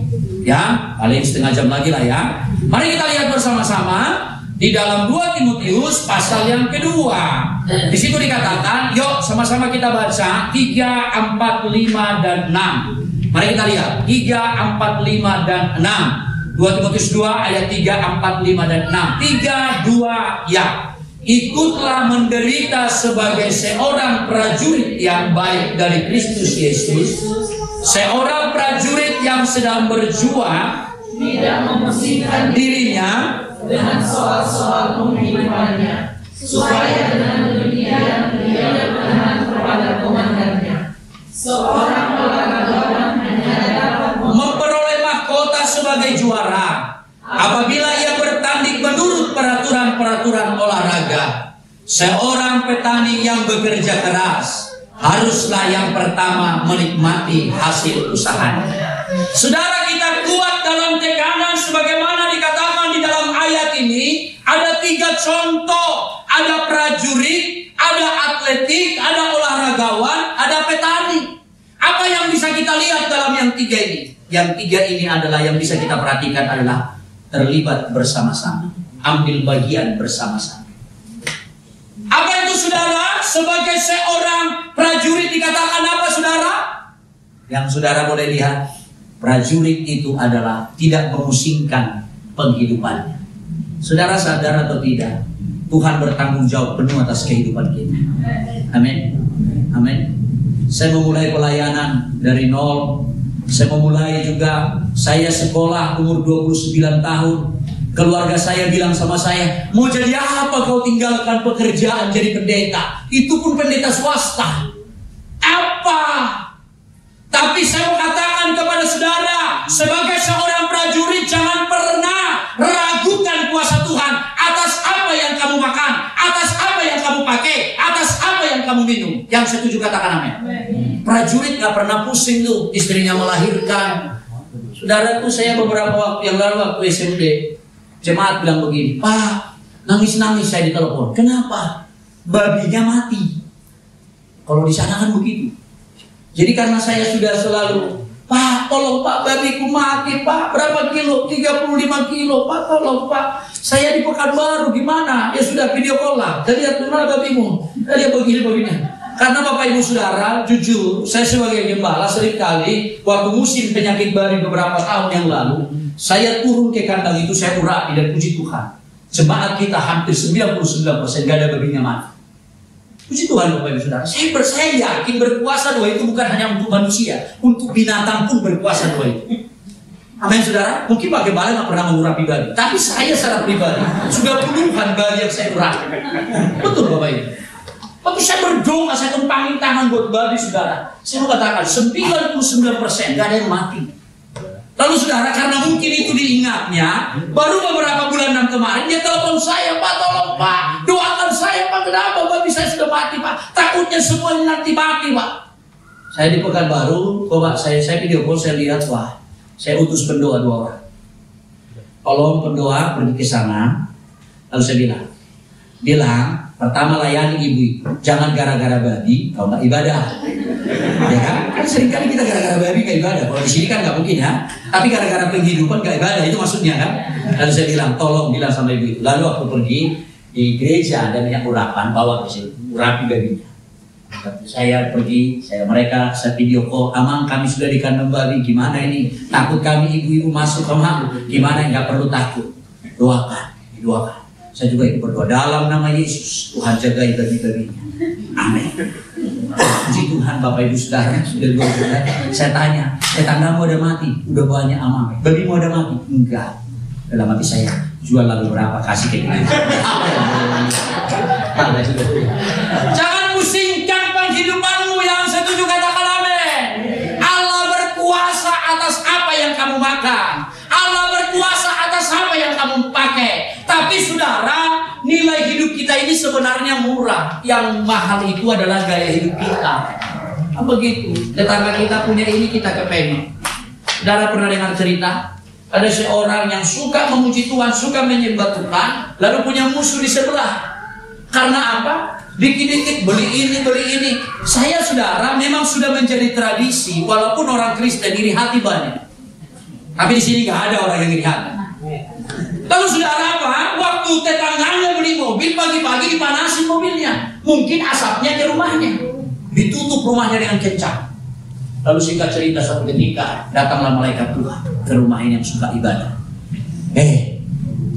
Ya, paling setengah jam lagi lah ya. Mari kita lihat bersama-sama di dalam 2 Timotius pasal yang kedua. Di situ dikatakan, yuk sama-sama kita baca 3, 4, 5 dan 6. Mari kita lihat 3, 4, 5 dan 6. 2 Timotius 2 ayat 3, 4, 5 dan 6. 3, 2 ya. Ikutlah menderita sebagai seorang prajurit yang baik dari Kristus Yesus. Seorang prajurit yang sedang berjuang, tidak memusingkan dirinya dengan soal-soal penghidupannya, supaya dengan demikian dia berkenan kepada komandannya. Seorang olahragawan hanya dapat memperoleh mahkota sebagai juara apabila ia bertanding menurut peraturan-peraturan olahraga. Seorang petani yang bekerja keras haruslah yang pertama menikmati hasil usahanya. Saudara, kita kuat dalam tekanan sebagaimana dikatakan di dalam ayat ini. Ada 3 contoh. Ada prajurit, ada atletik, ada olahragawan, ada petani. Apa yang bisa kita lihat dalam yang 3 ini? Yang 3 ini adalah yang bisa kita perhatikan adalah terlibat bersama-sama, ambil bagian bersama-sama. Apa itu saudara? Sebagai seorang prajurit dikatakan apa saudara? Yang saudara boleh lihat, prajurit itu adalah tidak memusingkan penghidupannya. Saudara sadar atau tidak, Tuhan bertanggung jawab penuh atas kehidupan kita. Amin. Amin. Saya memulai pelayanan dari nol. Saya memulai juga, saya sekolah umur 29 tahun. Keluarga saya bilang sama saya, mau jadi apa kau tinggalkan pekerjaan jadi pendeta? Itu pun pendeta swasta. Apa? Tapi saya mau katakan kepada saudara, sebagai seorang prajurit jangan pernah ragukan kuasa Tuhan atas apa yang kamu makan, atas apa yang kamu pakai, atas apa yang kamu minum. Yang setuju katakan amin. Prajurit gak pernah pusing tuh, istrinya melahirkan. Saudaraku, saya beberapa waktu yang lalu waktu SMP, jemaat bilang begini, Pak, nangis-nangis saya ditelepon. Kenapa? Babinya mati. Kalau di sana kan begitu. Jadi karena saya sudah selalu, Pak, tolong Pak, babiku mati Pak. Berapa kilo? 35 kilo Pak, tolong Pak. Saya di Pekanbaru, gimana? Ya sudah, video call lah. Jadi lihat mana babimu. Dia begini babinya. Karena Bapak Ibu Saudara, jujur, saya sebagai gembala seringkali waktu musim penyakit babi beberapa tahun yang lalu, saya turun ke kandang itu, saya urapi dan puji Tuhan. Jemaat kita hampir 99% gak ada babinya mati. Puji Tuhan Bapak Ibu Saudara. Saya yakin berkuasa doa itu bukan hanya untuk manusia, untuk binatang pun berkuasa doa itu. Amin Saudara. Mungkin Pak Gembala nggak pernah mengurapi babi, tapi saya secara pribadi sudah puluhan babi yang saya urapi. Betul Bapak Ibu. Waktu saya berdoa, saya tumpangin tangan buat babi Saudara. Saya mau katakan 99% gak ada yang mati. Lalu Saudara, karena mungkin itu diingatnya, baru beberapa bulan kemarin dia telepon saya, Pak tolong Pak, doakan saya Pak, kenapa babi saya sudah mati Pak, takutnya semuanya nanti mati Pak. Saya di Pekanbaru, Pak, saya video call, saya lihat, wah, saya utus pendoa 2 orang. Tolong pendoa pergi ke sana. Lalu saya bilang, pertama layani ibu, jangan gara-gara babi kau nggak ibadah, ya kan? Kan seringkali kita gara-gara babi nggak ibadah. Kalau di sini kan nggak mungkin ya. Tapi gara-gara penghidupan nggak ibadah, itu maksudnya kan? Lalu saya bilang, tolong bilang sama ibu itu. Lalu aku pergi di gereja ada minyak urapan, bawa ke sini, urapi babinya. Saya pergi, saya video call, Amang kami sudah di kandang babi, gimana ini? Takut kami ibu-ibu masuk ke Amang, gimana? Nggak perlu takut, doakan. Saya juga ikut berdoa dalam nama Yesus, Tuhan jagai babi-babinya. Amin. Puji Tuhan Bapak Ibu Saudara, sudah 2 bulan. Saya tanya, tetanggamu ada mati? Udah banyak Amang. Babimu ada mati? Enggak. Dalam hati saya, jual lalu berapa? Kasih ke kita. Jangan pusingkan penghidupanmu, yang setuju katakan amin. Allah berkuasa atas apa yang kamu makan. Allah berkuasa atas apa yang kamu pakai. Tapi Saudara, nilai hidup kita ini sebenarnya murah. Yang mahal itu adalah gaya hidup kita. Begitu. Tetangga kita punya ini, kita kepengen. Saudara pernah dengar cerita? Ada seorang yang suka memuji Tuhan, suka menyembah Tuhan, lalu punya musuh di sebelah. Karena apa? Dikit-dikit beli ini. Saya Saudara memang sudah menjadi tradisi, walaupun orang Kristen iri hati banyak. Tapi di sini nggak ada orang yang iri hati. Lalu Saudara apa? Waktu tetangganya beli mobil, pagi-pagi dipanasin mobilnya. Mungkin asapnya ke rumahnya. Ditutup rumahnya dengan kencang. Lalu singkat cerita, suatu ketika datanglah malaikat Tuhan ke rumah ini yang suka ibadah.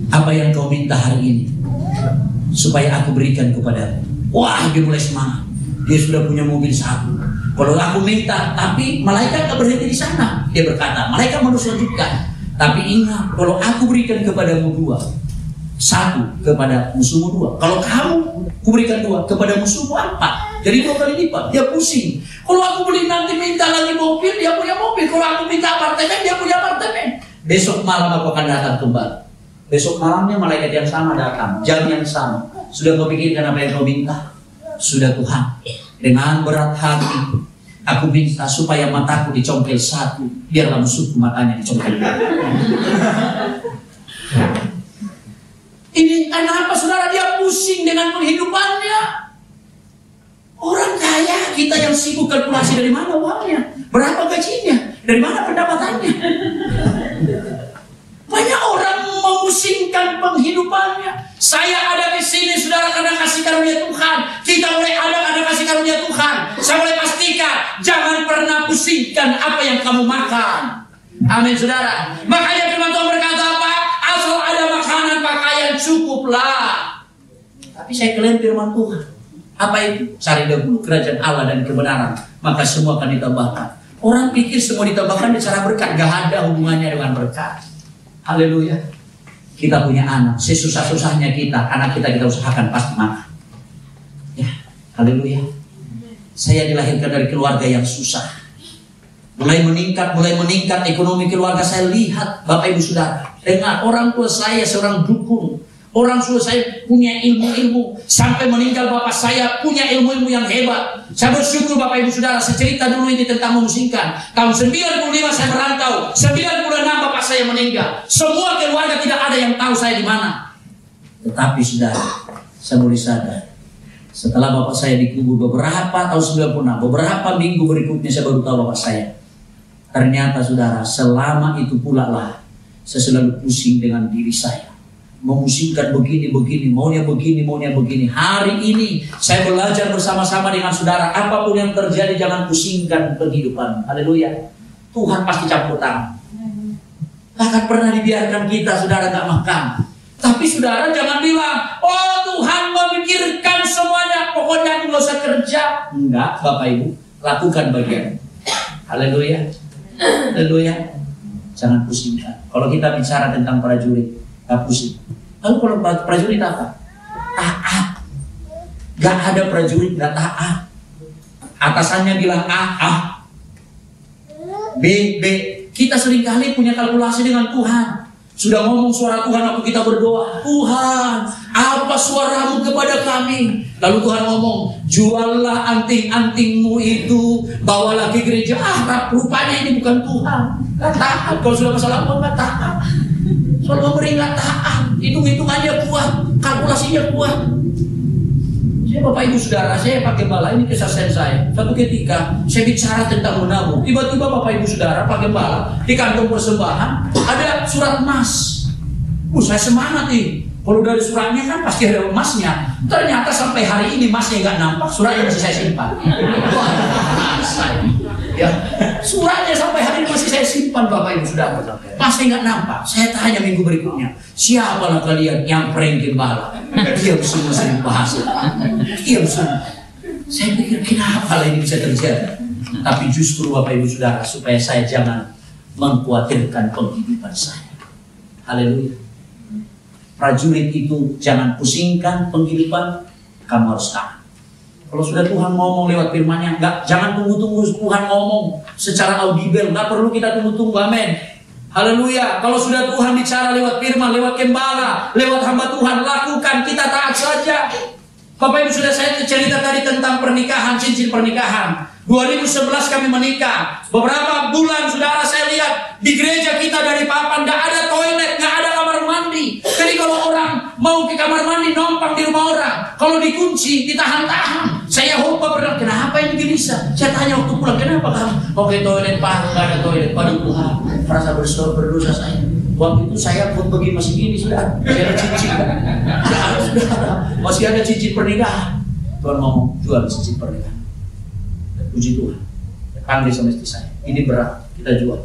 Apa yang kau minta hari ini? Supaya aku berikan kepadamu. Wah, dia mulai semangat. Dia sudah punya mobil 1. Kalau aku minta, tapi malaikat tak berhenti di sana. Dia berkata, malaikat manusia lanjutkan. Tapi ingat, kalau aku berikan kepadamu 2, 1 kepada musuhmu 2. Kalau kamu kuberikan 2 kepada musuhmu 4. Jadi 2 kali lipat. Dia pusing. Kalau aku beli nanti minta lagi mobil, dia punya mobil. Kalau aku minta apartemen, dia punya apartemen. Besok malam aku akan datang kembali. Besok malamnya malaikat yang sama datang, jam yang sama. Sudah kau pikirkan apa yang kau minta? Sudah Tuhan. Dengan berat hati aku minta supaya mataku dicongkel 1, biarlah musuhku matanya dicongkel 2. Ini kenapa Saudara dia pusing dengan penghidupannya? Orang kaya kita yang sibuk kalkulasi dari mana uangnya, berapa gajinya, dari mana pendapatannya. Banyak orang memusingkan penghidupannya. Saya ada di sini Saudara karena kasih karunia Tuhan. Kita boleh ada kasih karunia Tuhan. Saya boleh pastikan, jangan pernah pusingkan apa yang kamu makan. Amin Saudara. Makanya firman Tuhan berkata apa? Asal ada makanan, pakaian, cukuplah. Tapi saya klaim firman Tuhan. Apa itu? Cari dahulu kerajaan Allah dan kebenaran, maka semua akan ditambahkan. Orang pikir semua ditambahkan bicara berkat. Gak ada hubungannya dengan berkat. Haleluya. Kita punya anak, sesusah-susahnya kita, anak kita usahakan pasti makan. Ya, haleluya. Saya dilahirkan dari keluarga yang susah. Mulai meningkat ekonomi keluarga saya. Lihat Bapak Ibu Saudara, dengan orang tua saya seorang dukun. Orang tua saya punya ilmu-ilmu. Sampai meninggal bapak saya punya ilmu-ilmu yang hebat. Saya bersyukur Bapak Ibu Saudara. Saya cerita dulu ini tentang memusingkan. Tahun 95 saya merantau. 96 bapak saya meninggal. Semua keluarga tidak ada yang tahu saya di mana. Tetapi Saudara, saya mulai sadar. Setelah bapak saya dikubur beberapa tahun 96, beberapa minggu berikutnya saya baru tahu bapak saya. Ternyata Saudara, selama itu pula lah saya selalu pusing dengan diri saya. memusingkan begini, maunya begini. Hari ini saya belajar bersama-sama dengan saudara, apapun yang terjadi jangan pusingkan kehidupan. Haleluya. Tuhan pasti campur tangan. Akan pernah dibiarkan kita saudara gak makan. Tapi saudara jangan bilang, oh Tuhan memikirkan semuanya, pokoknya aku gak usah kerja. Enggak, Bapak Ibu, lakukan bagian. Haleluya. Haleluya. Jangan pusingkan. Kalau kita bicara tentang prajurit, gak pusing. Lalu kalau prajurit apa? Taat. Gak ada prajurit gak taat. Atasannya bilang A. B. Kita seringkali punya kalkulasi dengan Tuhan. Sudah ngomong suara Tuhan, waktu kita berdoa, Tuhan, apa suaramu kepada kami? Lalu Tuhan ngomong, juallah anting-antingmu itu, bawalah ke gereja. Rupanya ini bukan Tuhan. Gak taat. Kalau sudah masalah uang gak taat. Soal memberi gak taat. Hitung-hitungannya kuat, kalkulasinya kuat. Saya Bapak Ibu Saudara, saya pakai bala, ini kesaksian saya. Suatu ketika saya bicara tentang menabung, tiba-tiba Bapak Ibu Saudara pakai bala, di kantong persembahan ada surat emas. Saya semangat nih. Kalau dari suratnya kan pasti ada emasnya. Ternyata sampai hari ini emasnya nggak nampak, suratnya masih saya simpan. Ya, suratnya sampai hari ini masih saya simpan Bapak Ibu Saudara. Masih nggak nampak. Saya tanya minggu berikutnya, siapalah kalian yang prank bala? Diam semua sering bahas. Diam semua. Saya pikir kenapa ini bisa terjadi? Tapi justru Bapak Ibu Saudara, supaya saya jangan mengkhawatirkan penghidupan saya. Haleluya. Prajurit itu jangan pusingkan penghidupan, kamu harus taat. Kalau sudah Tuhan ngomong lewat firman-Nya, jangan tunggu-tunggu Tuhan ngomong secara audible, nggak perlu kita tunggu-tunggu. Amin. Haleluya. Kalau sudah Tuhan bicara lewat firman, lewat gembala, lewat hamba Tuhan, lakukan, kita taat saja. Bapak Ibu sudah saya cerita tadi tentang pernikahan, cincin pernikahan. 2011 kami menikah. Beberapa bulan saudara saya lihat di gereja kita dari papan nggak ada toilet, nggak ada kamar mandi. Jadi kalau orang mau ke kamar mandi numpang di rumah orang, kalau dikunci ditahan-tahan. Saya hoba pernah, kenapa ini gelisah? Saya tanya waktu pulang, kenapa kamu mau ke toilet Pak? Nggak ada toilet. Waduh Tuhan, merasa berdosa saya. Waktu itu saya pun pergi masih gini sudah, masih ada cincin, masih ada cincin pernikahan. Tuhan mau jual cincin pernikahan. Puji Tuhan, panggil sama istri saya, ini berat, kita jual.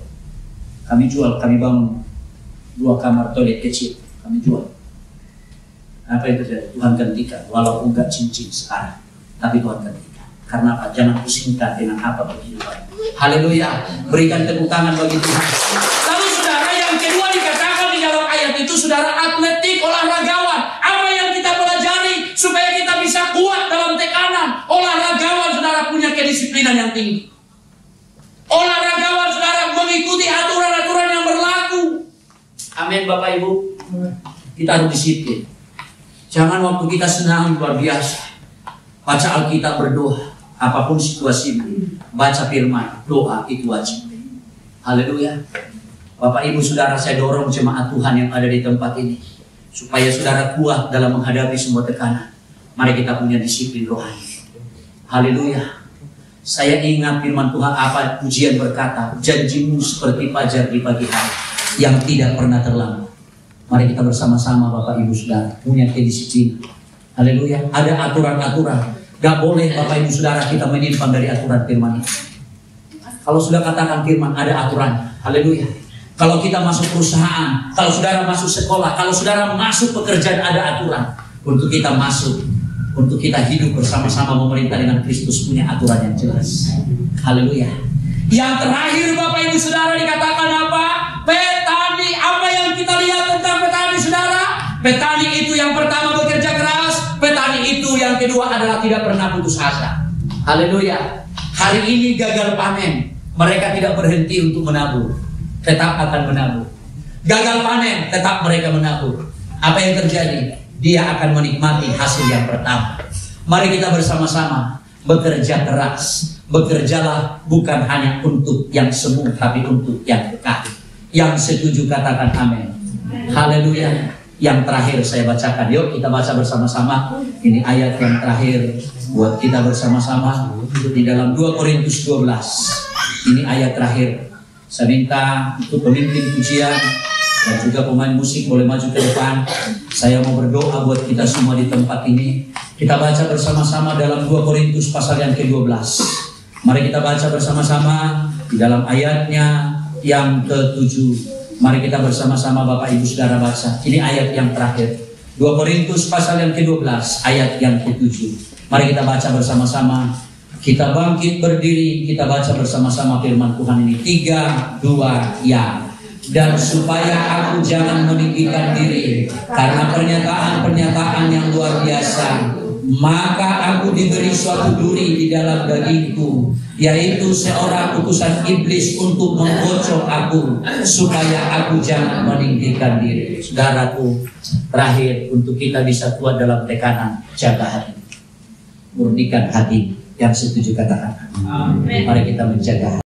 Kami jual, kami bangun 2 kamar toilet kecil, kami jual. Apa yang terjadi? Tuhan gantikan, walaupun enggak cincin sekarang, tapi Tuhan gantikan. Karena apa? Jangan pusingkan dengan apa kehidupan. Haleluya, berikan tepuk tangan bagi Tuhan. Lalu saudara, yang kedua dikatakan di dalam ayat itu, saudara, atletik, olahragawan. Apa yang kita pelajari supaya kita bisa kuat dalam tekanan? Olahragawan saudara punya kedisiplinan yang tinggi. Olahragawan saudara mengikuti aturan-aturan yang berlaku. Amin Bapak Ibu. Kita harus disiplin. Jangan waktu kita senang luar biasa, baca Alkitab, berdoa. Apapun situasi, baca firman, doa itu wajib. Haleluya. Bapak Ibu Saudara, saya dorong jemaat Tuhan yang ada di tempat ini, supaya saudara kuat dalam menghadapi semua tekanan. Mari kita punya disiplin rohani. Haleluya. Saya ingat firman Tuhan, apa pujian berkata, janjimu seperti fajar di pagi hari yang tidak pernah terlambat. Mari kita bersama-sama Bapak Ibu Saudara punya kedisiplinan. Haleluya. Ada aturan-aturan. Gak boleh Bapak Ibu Saudara kita menyimpang dari aturan firman itu. Kalau sudah katakan firman, ada aturan. Haleluya. Kalau kita masuk perusahaan, kalau saudara masuk sekolah, kalau saudara masuk pekerjaan, ada aturan. Untuk kita masuk, untuk kita hidup bersama-sama memerintah dengan Kristus, punya aturan yang jelas. Haleluya. Yang terakhir Bapak Ibu Saudara dikatakan apa? Petani. Apa yang kita lihat tentang petani saudara? Petani itu yang pertama bekerja keras. Petani itu yang kedua adalah tidak pernah putus asa. Haleluya. Hari ini gagal panen, mereka tidak berhenti untuk menabur, tetap akan menabur. Gagal panen, tetap mereka menabur. Apa yang terjadi? Dia akan menikmati hasil yang pertama. Mari kita bersama-sama bekerja keras. Bekerjalah bukan hanya untuk yang semu, tapi untuk yang kekal. Yang setuju katakan amin. Haleluya. Yang terakhir saya bacakan. Yuk kita baca bersama-sama. Ini ayat yang terakhir buat kita bersama-sama di dalam 2 Korintus 12. Ini ayat terakhir. Saya minta untuk pemimpin pujian dan juga pemain musik boleh maju ke depan. Saya mau berdoa buat kita semua di tempat ini. Kita baca bersama-sama dalam 2 Korintus pasal yang ke-12. Mari kita baca bersama-sama di dalam ayatnya yang ke-7. Mari kita bersama-sama Bapak Ibu Saudara baca. Ini ayat yang terakhir. 2 Korintus pasal yang ke-12 ayat yang ke-7. Mari kita baca bersama-sama. Kita bangkit berdiri, kita baca bersama-sama firman Tuhan ini. 3, 2, ya. Dan supaya aku jangan meninggikan diri karena pernyataan-pernyataan yang luar biasa, maka aku diberi suatu duri di dalam dagingku, yaitu seorang utusan iblis untuk menggocok aku, supaya aku jangan meninggikan diri. Saudaraku, terakhir untuk kita bisa kuat dalam tekanan, jaga hati, murnikan hati. Yang setuju katakan amin. Mari kita menjaga